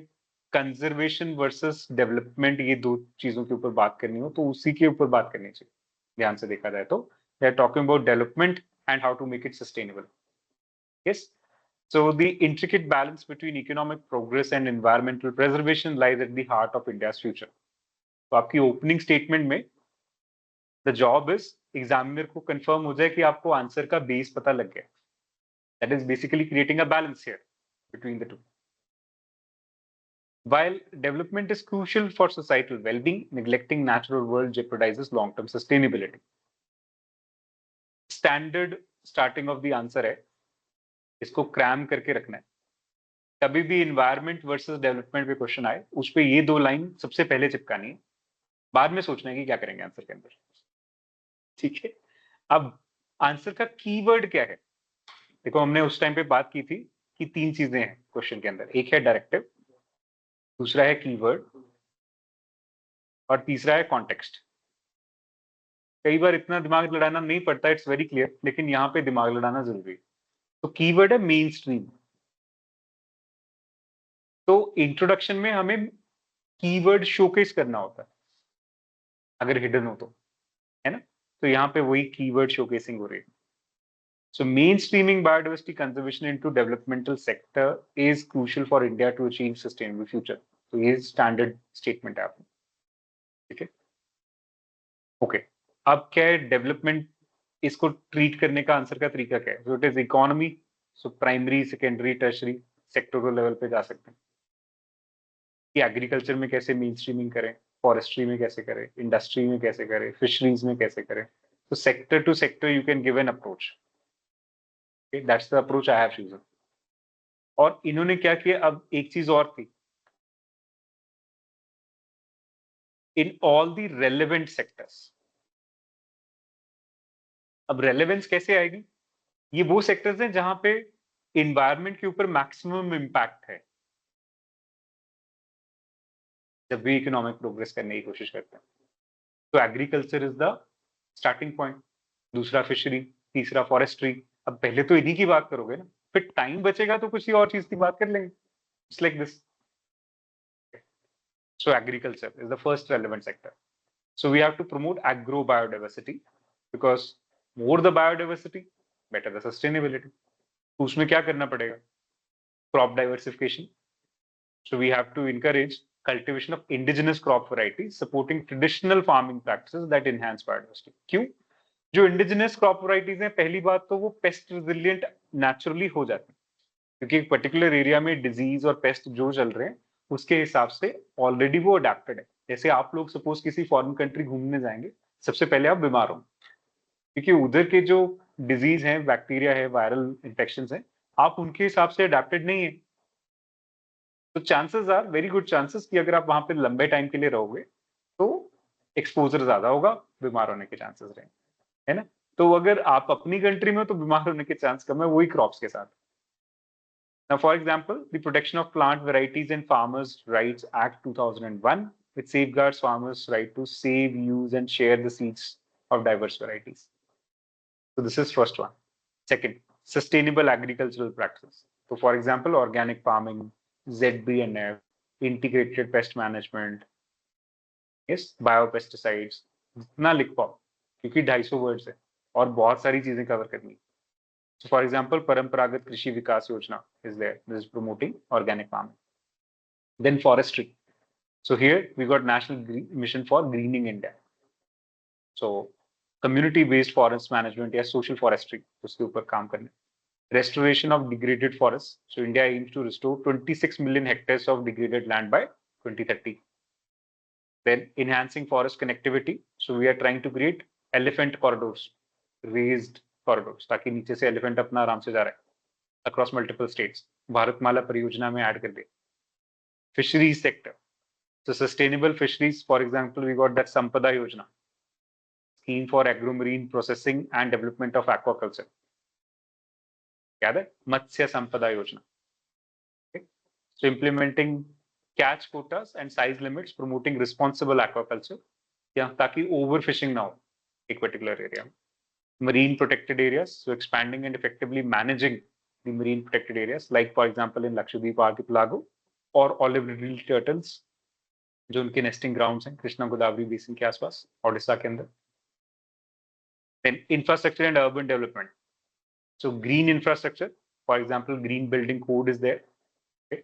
conservation versus development ये दो चीजों के ऊपर बात करनी हो तो उसी के ऊपर बात करनी चाहिए. ध्यान से देखा जाए तो they are talking about development and how to make it sustainable. Yes. So the intricate balance between economic progress and environmental preservation lies at the heart of India's future. तो आपकी ओपनिंग स्टेटमेंट में the job is examiner को confirm हो जाए कि आपको answer का base पता लग गया. That is basically creating a balance here between the two. While development is crucial for societal well-being, neglecting natural world jeopardizes long-term sustainability. Standard starting of the answer है, इसको क्रैम करके रखना है. कभी भी इन्वायरमेंट वर्सेस डेवलपमेंट पे question आए, उस पे ये 2 लाइन सबसे पहले चिपकानी है, बाद में सोचना है कि क्या करेंगे आंसर के अंदर. ठीक है. अब आंसर का कीवर्ड क्या है? देखो हमने उस टाइम पे बात की थी कि 3 चीजें हैं क्वेश्चन के अंदर. एक है डायरेक्टिव, दूसरा है कीवर्ड और तीसरा है कॉन्टेक्स्ट. कई बार इतना दिमाग लड़ाना नहीं पड़ता, इट्स वेरी क्लियर, लेकिन यहाँ पे दिमाग लड़ाना जरूरी है. तो कीवर्ड है मेन स्ट्रीम. तो इंट्रोडक्शन में हमें कीवर्ड शोकेस करना होता है अगर हिडन हो तो, है ना. तो यहाँ पे वही कीवर्ड शोकेसिंग हो रही है. So mainstreaming biodiversity conservation into developmental sector is crucial for India to achieve sustainable future. तो ये स्टैंडर्ड स्टेटमेंट है आपने. ठीक है. ओके. अब क्या है डेवलपमेंट, इसको ट्रीट करने का आंसर का तरीका क्या है? So it is economy. So primary, secondary, tertiary sectoral level पे जा सकते हैं कि एग्रीकल्चर में कैसे मेन स्ट्रीमिंग करें, फॉरेस्ट्री में कैसे करें, इंडस्ट्री में कैसे करें, फिशरीज में कैसे करें. तो sector to sector you can give an approach. Okay, that's the approach I have chosen. और इन्होंने क्या किया, अब एक चीज और थी, in all the relevant sectors. अब रेलेवेंस कैसे आएगी? ये वो सेक्टर्स हैं जहां पे इन्वायरमेंट के ऊपर मैक्सिमम इंपैक्ट है जब भी इकोनॉमिक प्रोग्रेस करने की कोशिश करते हैं. तो agriculture is the starting point, दूसरा फिशरी, तीसरा फॉरेस्ट्री. अब पहले तो इन्हीं की बात करोगे ना, फिर टाइम बचेगा तो कुछ और चीज की बात कर लेंगे. It's like this. So agriculture is the first relevant sector. So we have to promote agro biodiversity because more the biodiversity, better the sustainability. तो उसमें क्या करना पड़ेगा? Crop diversification. So we have to encourage cultivation of indigenous crop varieties, supporting traditional farming practices that enhance biodiversity. क्यों? जो indigenous crop varieties हैं, पहली बात तो वो पेस्ट रिजिलियंट नेचुरली हो जाते हैं क्योंकि एक पर्टिकुलर एरिया में डिजीज और पेस्ट जो चल रहे हैं उसके हिसाब से ऑलरेडी वो अडेप्टेड है. जैसे आप लोग सपोज किसी फॉरेन कंट्री घूमने जाएंगे, सबसे पहले आप बीमार होंगे क्योंकि उधर के जो डिजीज हैं, बैक्टीरिया है, वायरल इन्फेक्शन है, आप उनके हिसाब से अडेप्टेड नहीं है. तो chances are very good chances कि अगर आप वहां पे लंबे टाइम के लिए रहोगे तो एक्सपोजर ज्यादा होगा, बीमार होने के चांसेस रहेंगे, है ना. तो अगर आप अपनी कंट्री में हो तो बीमार होने के चांस कम है, वही क्रॉप्स के साथ. Now, for example, the Protection of Plant Varieties and Farmers' Rights Act 2001, which safeguards farmers' right to save, use, and share the seeds of diverse varieties. So this is first one. Second, sustainable agricultural practices. So, for example, organic farming, ZBNF, integrated pest management, yes, biopesticides. जितना लिख पाओ क्योंकि 250 words है और बहुत सारी चीजें cover करनी. So for example, Paramparagata Krishi Vikas Yojana is there. This is promoting organic farming. Then forestry. So here we got National Mission for Greening India. So community-based forest management या social forestry उसके ऊपर काम करने. Restoration of degraded forests. So India aims to restore 26 million hectares of degraded land by 2030. Then enhancing forest connectivity. So we are trying to create elephant corridors, raised corridors, ताकि नीचे से elephant अपना आराम से जा रहा है अक्रॉस मल्टीपल स्टेट्स. भारतमाला परियोजना में ऐड कर दे. Fisheries sector. So sustainable fisheries, for example, we got that Sampada Yojana, scheme for agro-marine processing and development of aquaculture. याद है? मत्स्य संपदा योजना. Okay? So implementing catch quotas and size limits, promoting responsible aquaculture, या ताकि overfishing ना हो एक particular area में. Marine protected areas, so expanding and effectively managing the marine protected areas, like for example in Lakshadweep archipelago or olive eel turtles, जो उनके nesting grounds हैं Krishna Godavari basin के आसपास ओडिशा के अंदर. Then infrastructure and urban development, so green infrastructure For example, green building code is there. Okay?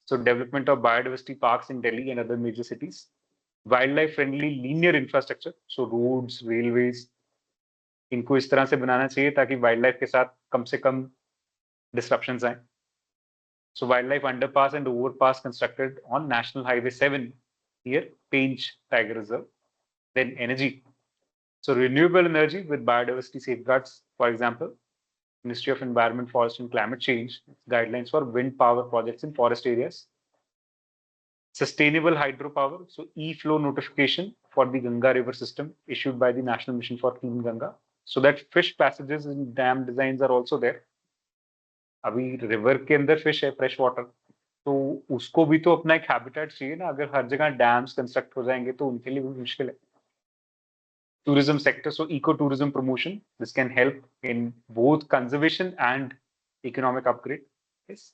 So development of biodiversity parks in Delhi and other major cities. Wildlife friendly linear infrastructure, so roads, railways, इनको इस तरह से बनाना चाहिए ताकि wild life के साथ कम से कम disruptions आए. So wildlife underpass and overpass constructed on National Highway 7 here, Penge Tiger Reserve. Then energy. So renewable energy with biodiversity safeguards, for example, Ministry of Environment, Forest and Climate Change guidelines for wind power projects in forest areas. Sustainable hydropower, so e-flow notification for the Ganga river system issued by the National Mission for Clean Ganga, so that fish passages and dam designs are also there. अभी river के अंदर fish है, fresh water, तो उसको भी तो अपना एक हैबिटेट चाहिए ना. अगर हर जगह डैम्स कंस्ट्रक्ट हो जाएंगे तो उनके लिए भी मुश्किल है. Tourism sector, so eco tourism promotion, this can help in both conservation and economic upgrade. Yes,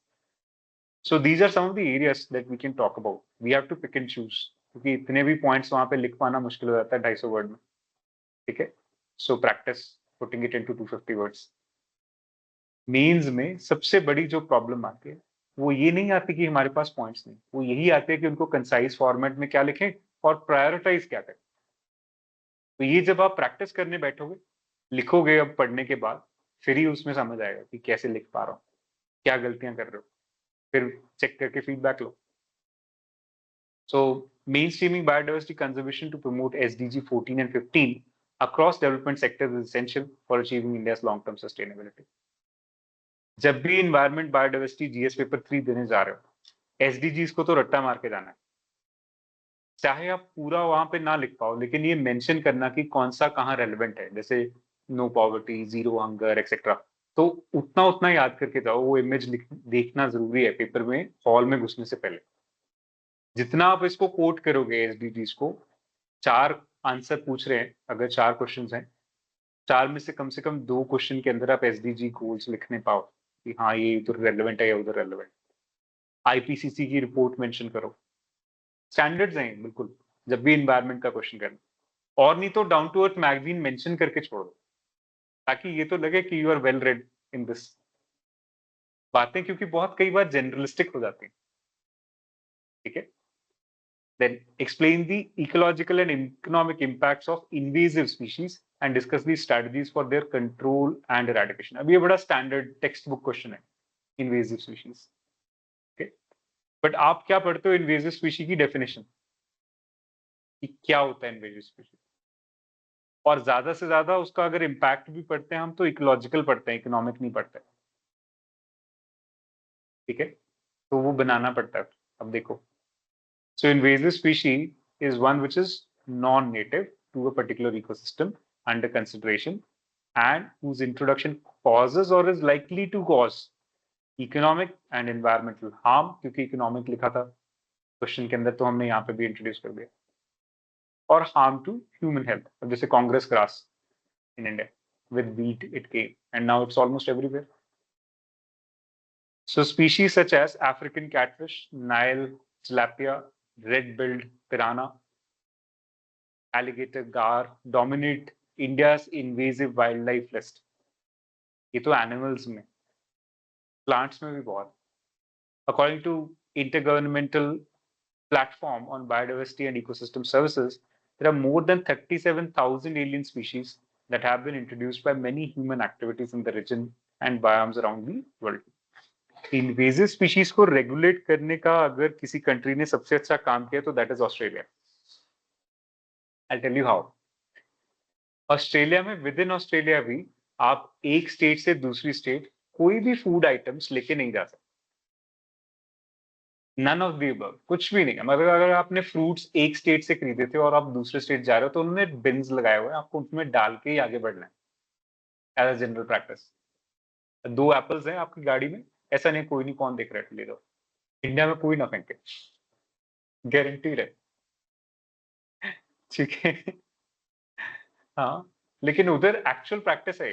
so these are some of the areas that we can talk about. We have to pick and choose, क्योंकि इतने भी points वहां पे लिख पाना मुश्किल हो जाता है 250 वर्ड में. ठीक है, so practice putting it into 250 words. Mains में सबसे बड़ी जो प्रॉब्लम आती है वो ये नहीं आती कि हमारे पास पॉइंट्स नहीं, वो यही आती है कि उनको कंसाइज फॉर्मेट में क्या लिखें और प्रायोरिटाइज क्या करें. तो ये जब आप प्रैक्टिस करने बैठोगे, लिखोगे अब पढ़ने के बाद, फिर ही उसमें समझ आएगा कि कैसे लिख पा रहा हूँ, क्या गलतियां कर रहे हो, फिर चेक करके feedback low. So mainstreaming biodiversity conservation to promote SDG 14 and 15 across development sectors is essential for achieving India's long-term sustainability. जब भी इन्वायरमेंट बायोडाइवर्सिटी जीएस पेपर 3 देने जा रहे हो, एसडीजीज को तो रट्टा मार के जाना है. चाहे आप पूरा वहां पे ना लिख पाओ, लेकिन ये मेंशन करना कि कौन सा कहाँ रेलेवेंट है, जैसे no poverty, zero hunger etcetera, तो उतना उतना याद करके जाओ. वो इमेज देखना जरूरी है पेपर में, हॉल में घुसने से पहले. जितना आप इसको कोट करोगे एसडीजीज को, 4 आंसर पूछ रहे हैं, अगर 4 क्वेश्चन हैं, 4 में से कम 2 क्वेश्चन के अंदर आप एसडीजी गोल्स लिखने पाओ कि हाँ ये इधर रेलेवेंट है या उधर रेलेवेंट. आईपीसीसी की रिपोर्ट मेंशन करो. स्टैंडर्ड्स हैं बिल्कुल जब भी इन्वायरमेंट का क्वेश्चन करना. और नहीं तो down to earth magazine mention करके छोड़ दो, ताकि ये तो लगे कि you are well read in this. बातें क्योंकि बहुत कई बार जनरलिस्टिक हो जाती हैं. ठीक है. Then explain the ecological and economic impacts of invasive species and discuss the strategies for their control and eradication. अब ये बड़ा स्टैंडर्ड टेक्स्ट बुक क्वेश्चन है, इन्वेजिव स्पीशीज. ओके, बट आप क्या पढ़ते हो इन्वेजिव स्पीशीज की डेफिनेशन, कि क्या होता है इन्वेजिव स्पीशीज, और ज्यादा से ज्यादा उसका अगर इम्पैक्ट भी पढ़ते हैं हम तो इकोलॉजिकल पढ़ते हैं, इकोनॉमिक नहीं पढ़ते. ठीक है, तो वो बनाना पड़ता है. अब देखो, so invasive species is one which is non-native to a particular ecosystem under consideration and whose introduction causes or is likely to cause economic and environmental harm. क्योंकि economic लिखा था क्वेश्चन के अंदर, तो हमने यहाँ पे भी इंट्रोड्यूस कर दिया. और harm to human health, जैसे Congress grass in India, with wheat it came and now it's almost everywhere. So species such as African catfish, Nile tilapia, red-billed piranha, alligator gar dominate India's invasive wildlife list. ये तो animals में, plants में भी बहुत. According to Intergovernmental Platform on Biodiversity and Ecosystem Services, there are more than 37,000 alien species that have been introduced by many human activities in the region and biomes around the world. Invasive species को regulate करने का अगर किसी country ने सबसे अच्छा काम किया तो that is Australia. I tell you how. Australia में, विद इन ऑस्ट्रेलिया भी, आप एक स्टेट से दूसरी स्टेट कोई भी फूड आइटम्स लेके नहीं जा सकते. नन ऑफ द अबव, कुछ भी नहीं. मतलब अगर आपने फ्रूट्स एक स्टेट से खरीदे थे और आप दूसरे स्टेट जा रहे हो तो उन्होंने बिन्स लगाए हुए हैं, आपको उसमें डाल के ही आगे बढ़ना है as a general practice. 2 apples हैं आपकी गाड़ी में, ऐसा नहीं कोई नहीं, कौन देख रहा है, ले लो. इंडिया में कोई ना फेंके, गारंटीड है. ठीक है. हाँ, लेकिन उधर एक्चुअल प्रैक्टिस है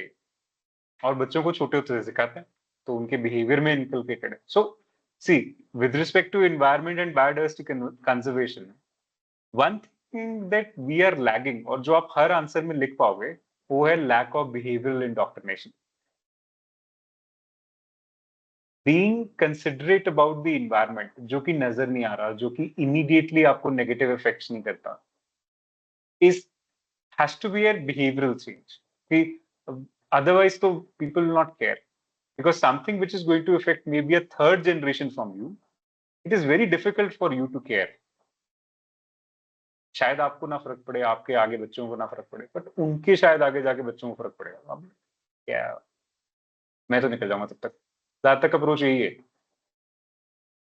और बच्चों को छोटे होते से सिखाते हैं, तो उनके बिहेवियर में इनकलकेटेड है. So see, with respect to environment and biodiversity conservation, one thing that we are lagging, और जो आप हर आंसर में लिख पाओगे, वो है lack of behavioural indoctrination. being considerate about the environment, जो कि नजर नहीं आ रहा, जो कि immediately आपको negative effects नहीं करता, is has to be a behavioral change. कि otherwise तो people will not care, because something which is going to affect maybe a third generation from you, it is very difficult for you to care. शायद आपको ना फर्क पड़े, आपके आगे बच्चों को ना फर्क पड़े, बट उनके शायद आगे जाके बच्चों को फर्क पड़ेगा. अब क्या, मैं तो निकल जाऊंगा तब तक. ज्यादातर अप्रोच यही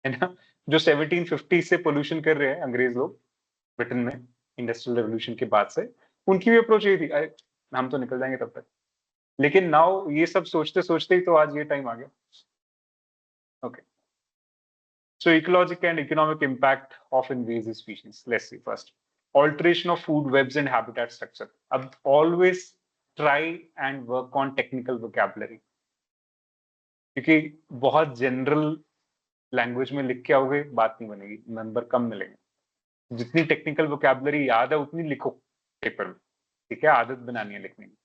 है ना. जो 1750 से पोल्यूशन कर रहे हैं अंग्रेज लोग ब्रिटेन में इंडस्ट्रियल रेवोल्यूशन के बाद से, उनकी भी अप्रोच यही थी, अरे हम तो निकल जाएंगे तब तक. लेकिन नाउ ये सब सोचते सोचते ही तो आज ये टाइम आ गया. Okay, so ecological and economic impact of invasive species. Let's see first. Alteration of food webs and habitat structure. अब always try and work on technical vocabulary. क्योंकि बहुत जनरल लैंग्वेज में लिख के आओगे बात नहीं बनेगी, नंबर कम मिलेंगे. जितनी टेक्निकल वोकैबुलरी याद है उतनी लिखो पेपर में, ठीक है, आदत बनानी है लिखने की.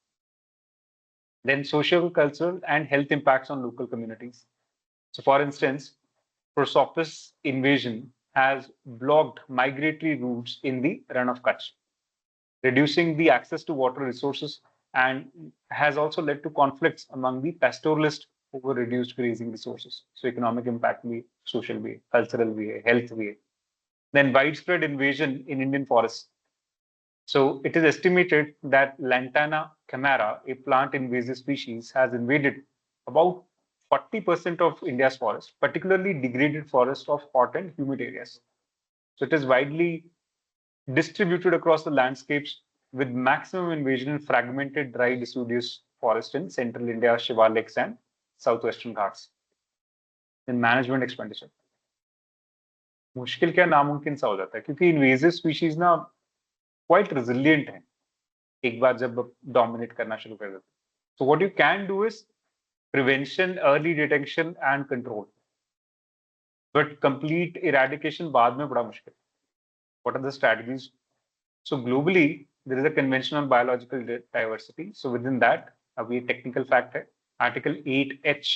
Then social, cultural and health impacts on local communities. So for instance, Prosopis invasion has blocked migratory routes in the Run of Kutch, reducing the access to water resources, and has also led to conflicts among the pastoralists over reduced grazing resources. So economic impact भी, social भी, cultural भी, health भी. Then widespread invasion in Indian forests. So it is estimated that Lantana camara, a plant invasive species, has invaded about 40% of India's forests, particularly degraded forests of hot and humid areas. So it is widely distributed across the landscapes, with maximum invasion in fragmented dry deciduous forest in central India, Shivaliks and southwestern Ghats. Then management expenditure. मुश्किल क्या नामुमकिन सा हो जाता है, क्योंकि invasive species ना quite resilient है एक बार जब डोमिनेट करना शुरू कर देते. So what you can do is prevention, early detection and control, but complete eradication बाद में बड़ा मुश्किल. What are the strategies? So globally there is a convention on biological diversity. So within that, अब ये technical fact है, article 8H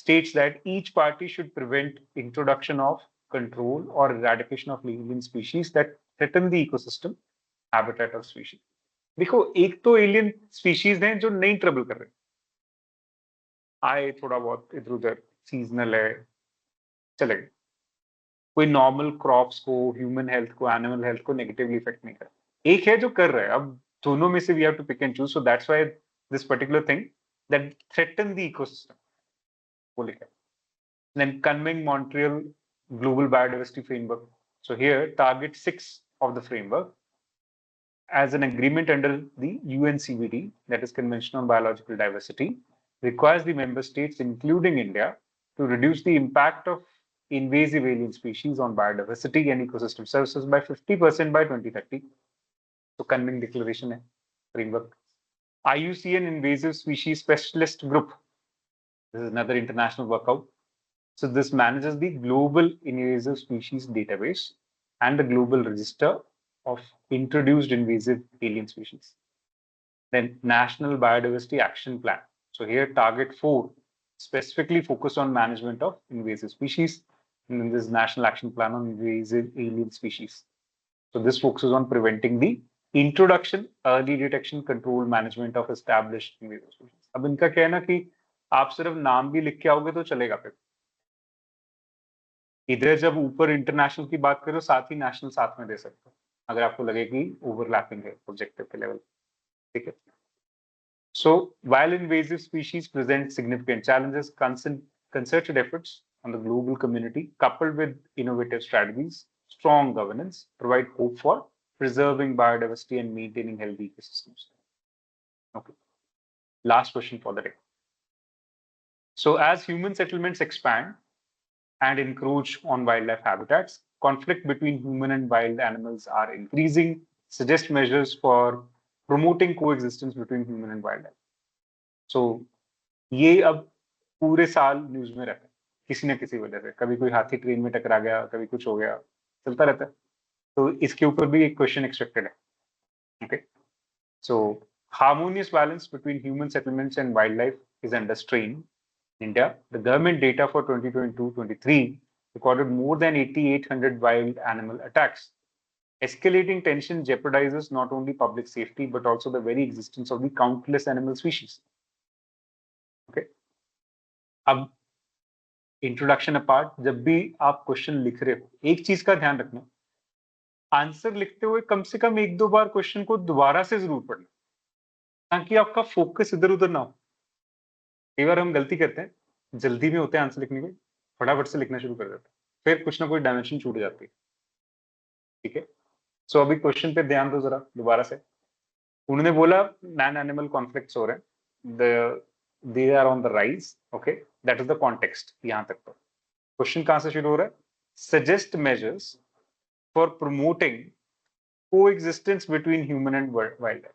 states that each party should prevent introduction of, control or eradication of alien species that threaten the ecosystem habitat of species. देखो, एक तो alien species हैं जो नहीं trouble कर रहे, आए थोड़ा बहुत इधर उधर, सीजनल है, चलेगा. कोई नॉर्मल क्रॉप्स को, ह्यूमन हेल्थ को, एनिमल हेल्थ को नेगेटिवली इफेक्ट नहीं कर रहा. एक है जो कर रहा है. अब दोनों में से we have to pick and choose. So that's why this particular thing that threaten the ecosystem को लिखा है. Then Kunming Montreal Global Biodiversity Framework. So here, target 6 of the framework as an agreement under the UNCBD, that is Convention on Biological Diversity, requires the member states, including India, to reduce the impact of invasive alien species on biodiversity and ecosystem services by 50% by 2030. So Kunming Declaration है, framework. IUCN Invasive Species Specialist Group. This is another international workout. So this manages the global invasive species database and the global register of introduced invasive alien species. Then National Biodiversity Action Plan. So here target 4 specifically focus on management of invasive species. And then this National Action Plan on invasive alien species. So this focuses on preventing the introduction, early detection, control, management of established invasive species. अब इनका क्या है ना कि आप सिर्फ नाम भी लिख के आओगे तो चलेगा फिर. इधर जब ऊपर इंटरनेशनल की बात करो, साथ ही नेशनल साथ में दे सकते हो अगर आपको लगे कि ओवरलैपिंग है ऑब्जेक्टिव के लेवल, ठीक है. सो while invasive species present significant challenges, concerted efforts on the global community coupled with innovative strategies, strong governance provide hope for preserving biodiversity and maintaining healthy ecosystems. Okay, last question for the day. So as human settlements expand and encroach on wildlife habitats, conflict between human and wild animals are increasing, suggest measures for promoting coexistence between human and wildlife. So ये अब पूरे साल news में रहता है किसी न किसी वजह से. कभी कोई हाथी ट्रेन में टकरा गया, कभी कुछ हो गया, चलता रहता है. तो इसके ऊपर भी एक क्वेश्चन एक्सपेक्टेड है. Okay, so harmonious balance between human settlements and wildlife is under strain. India, the government data for 2022-23 recorded more than 8,800 wild animal attacks. Escalating tension jeopardizes not only public safety but also the very existence of the countless animal species. Okay. अब introduction apart, जब भी आप question लिख रहे हो एक चीज का ध्यान रखना, आंसर लिखते हुए कम से कम 1-2 बार क्वेश्चन को दोबारा से जरूर पढ़ना, ताकि आपका फोकस इधर उधर ना हो। कई बार हम गलती करते हैं, जल्दी में होते हैं आंसर लिखने में, फटाफट से लिखना शुरू कर देते हैं, फिर कुछ ना कोई डायमेंशन छूट जाती है। ठीक है, सो अभी क्वेश्चन पे ध्यान दो जरा दोबारा से। उन्होंने बोला मैन एनिमल कॉन्फ्लिक्ट्स हो रहे हैं, they are on the rise. Okay, that is the context. यहां तक तो क्वेश्चन कहां से शुरू हो रहा है? Suggest measures for promoting coexistence between human and wildlife.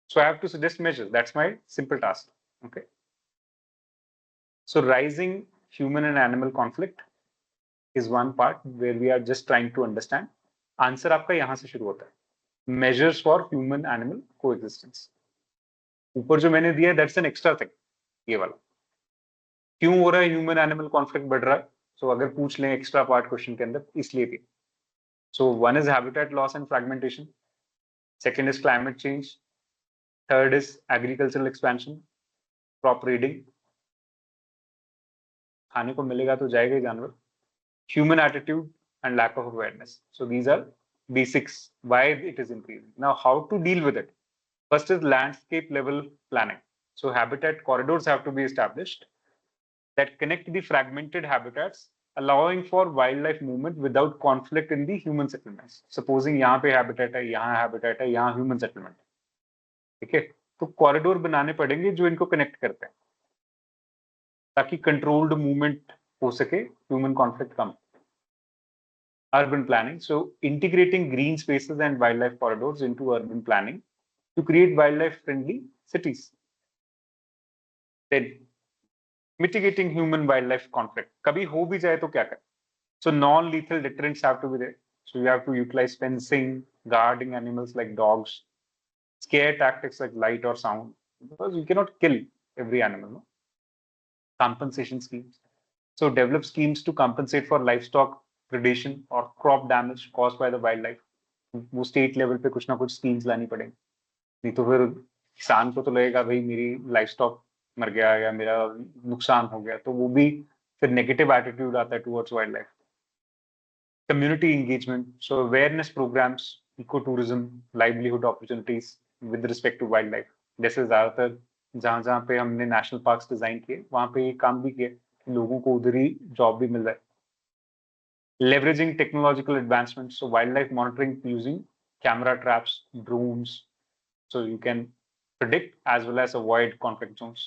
So I have to suggest measures. That's my simple task. Okay. So rising human and animal conflict is one part where we are just trying to understand. Answer आपका यहां से शुरू होता है, measures for human animal coexistence. ऊपर जो मैंने दिया that's an extra thing. ये वाला क्यों हो रहा है, ह्यूमन एनिमल कॉन्फ्लिक्ट बढ़ रहा है? सो अगर पूछ लें एक्स्ट्रा पार्ट क्वेश्चन के अंदर, इसलिए भी। So one is habitat loss and fragmentation, second is climate change, third is agricultural expansion, crop raiding, खाने को मिलेगा तो जाएगा ही जानवर, human attitude and lack of awareness. So these are basics why it is increasing. Now how to deal with it? First is landscape level planning. So habitat corridors have to be established that connect the fragmented habitats, allowing for wildlife movement without conflict in the human settlements. Supposing यहाँ पे habitat है, यहाँ habitat है, यहाँ human settlement. ठीक है, तो corridor बनाने पड़ेंगे जो इनको कनेक्ट करते हैं, ताकि कंट्रोल्ड मूवमेंट हो सके, human conflict come. Urban planning, so integrating green spaces and wildlife corridors into urban planning to create wildlife friendly cities. Then mitigating human wildlife conflict. कभी हो भी जाए तो क्या करें? So non-lethal deterrents have to be there. So you have to utilize fencing, guarding animals like dogs, scare tactics like light or sound, because you cannot kill every animal. No? Compensation schemes. So develop schemes to compensate for livestock predation or crop damage caused by the wildlife. वो state level पे कुछ ना कुछ schemes लानी पड़ेंगी, नहीं तो फिर किसान को तो लगेगा भाई मेरी लाइवस्टॉक मर गया या मेरा नुकसान हो गया, तो वो भी फिर नेगेटिव एटीट्यूड आता है towards wild life. Community engagement, so awareness programmes, eco tourism, livelihood opportunities with respect to wild life. जैसे ज्यादातर जहां जहां पे हमने नेशनल पार्क्स डिजाइन किए वहां पे ये काम भी किया, लोगों को उधर ही जॉब भी मिल रहा है. Leveraging technological advancements, so wildlife monitoring using camera traps, drones, so you can predict as well as avoid conflict zones.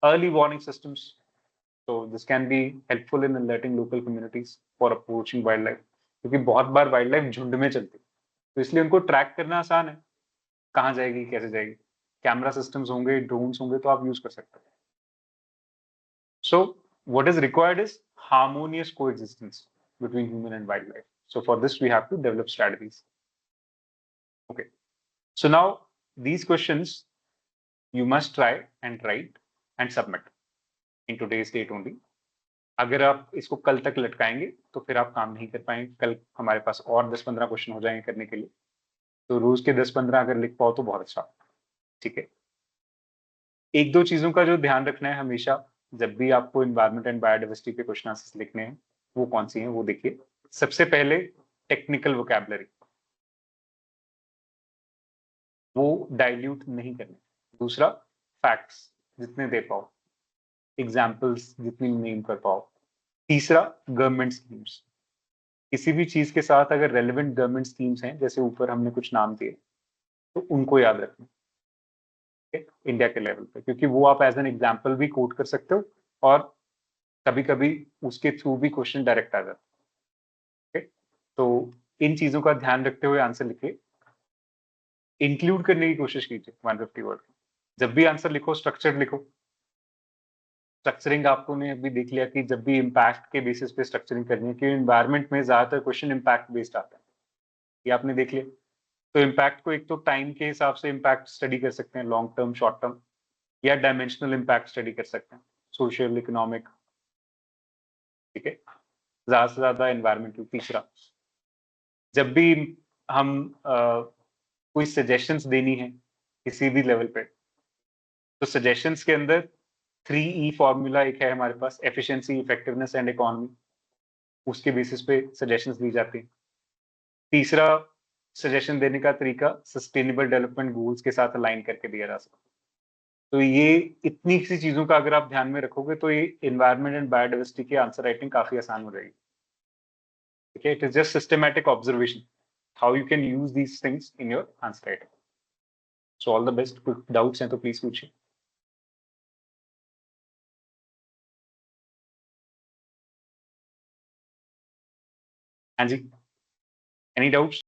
Early warning systems, so this can be helpful in alerting local communities for approaching wildlife, क्योंकि बहुत बार wild झुंड में चलती है, तो इसलिए उनको track करना आसान है, कहाँ जाएगी कैसे जाएगी. कैमरा सिस्टम्स होंगे, ड्रोन्स होंगे, तो आप यूज कर सकते हैं. So what is required is harmonious coexistence between human and wildlife. So for this we have to develop strategies. Okay, so now these questions you must try and write and submit in today's date only. अगर आप इसको कल तक लटकाएंगे तो फिर आप काम नहीं कर पाएंगे. कल हमारे पास और 10-15 क्वेश्चन हो जाएंगे करने के लिए, तो रोज के 10-15 अगर लिख पाओ तो बहुत अच्छा. ठीक है, एक दो चीजों का जो ध्यान रखना है हमेशा जब भी आपको इन्वायरमेंट एंड बायोडाइवर्सिटी के क्वेश्चन आंसर्स लिखने हैं, वो कौन सी हैं वो देखिए. सबसे पहले टेक्निकल वोकैबुलरी, वो डाइल्यूट नहीं करने. दूसरा फैक्ट्स जितने दे पाओ, एग्जाम्पल्स जितनी नेम कर पाओ. तीसरा गवर्नमेंट स्कीम्स, किसी भी चीज के साथ अगर रेलेवेंट गवर्नमेंट स्कीम्स हैं, जैसे ऊपर हमने कुछ नाम दिए, तो उनको याद रखना इंडिया के लेवल पे, क्योंकि वो आप एज एन एग्जाम्पल भी कोट कर सकते हो और कभी कभी उसके थ्रू भी क्वेश्चन डायरेक्ट आ जाता है. तो इन चीजों का ध्यान रखते हुए आंसर लिखिए. इंक्लूड करने की कोशिश कीजिए 150 वर्ड. जब भी आंसर लिखो स्ट्रक्चर्ड लिखो. स्ट्रक्चरिंग आपको ने अभी देख लिया कि जब भी इम्पैक्ट के बेसिस पे स्ट्रक्चरिंग करनी है, क्योंकि एनवायरनमेंट में ज्यादातर क्वेश्चन इम्पैक्ट बेस्ड आता है, ये आपने देख लिया. तो इम्पैक्ट को एक तो टाइम के हिसाब से इम्पैक्ट स्टडी कर सकते हैं, लॉन्ग टर्म, शॉर्ट टर्म, या डायमेंशनल इम्पैक्ट स्टडी कर सकते हैं, सोशल इकोनॉमिक, ठीक है, ज्यादा से ज्यादा एनवायरमेंटल। तीसरा, जब भी हम कोई सजेशंस देनी है किसी भी लेवल पे, तो सजेशंस के अंदर 3E फॉर्मूला एक है हमारे पास, एफिशिएंसी, इफेक्टिवनेस एंड इकोनॉमी, उसके बेसिस पे सजेशंस दी जाती हैं। तीसरा सजेशन देने का तरीका सस्टेनेबल डेवलपमेंट गोल्स के साथ अलाइन करके दिया जा सकता है। तो ये इतनी सी चीजों का अगर आप ध्यान में रखोगे तो ये एनवायरनमेंट एंड बायोडाइवर्सिटी की आंसर राइटिंग काफी आसान हो जाएगी। ठीक है, it is just systematic observation, how you can use these things in your answer writing. So all the best. कुछ डाउट्स हैं तो प्लीज पूछिए। हाँ जी, एनी डाउट्स?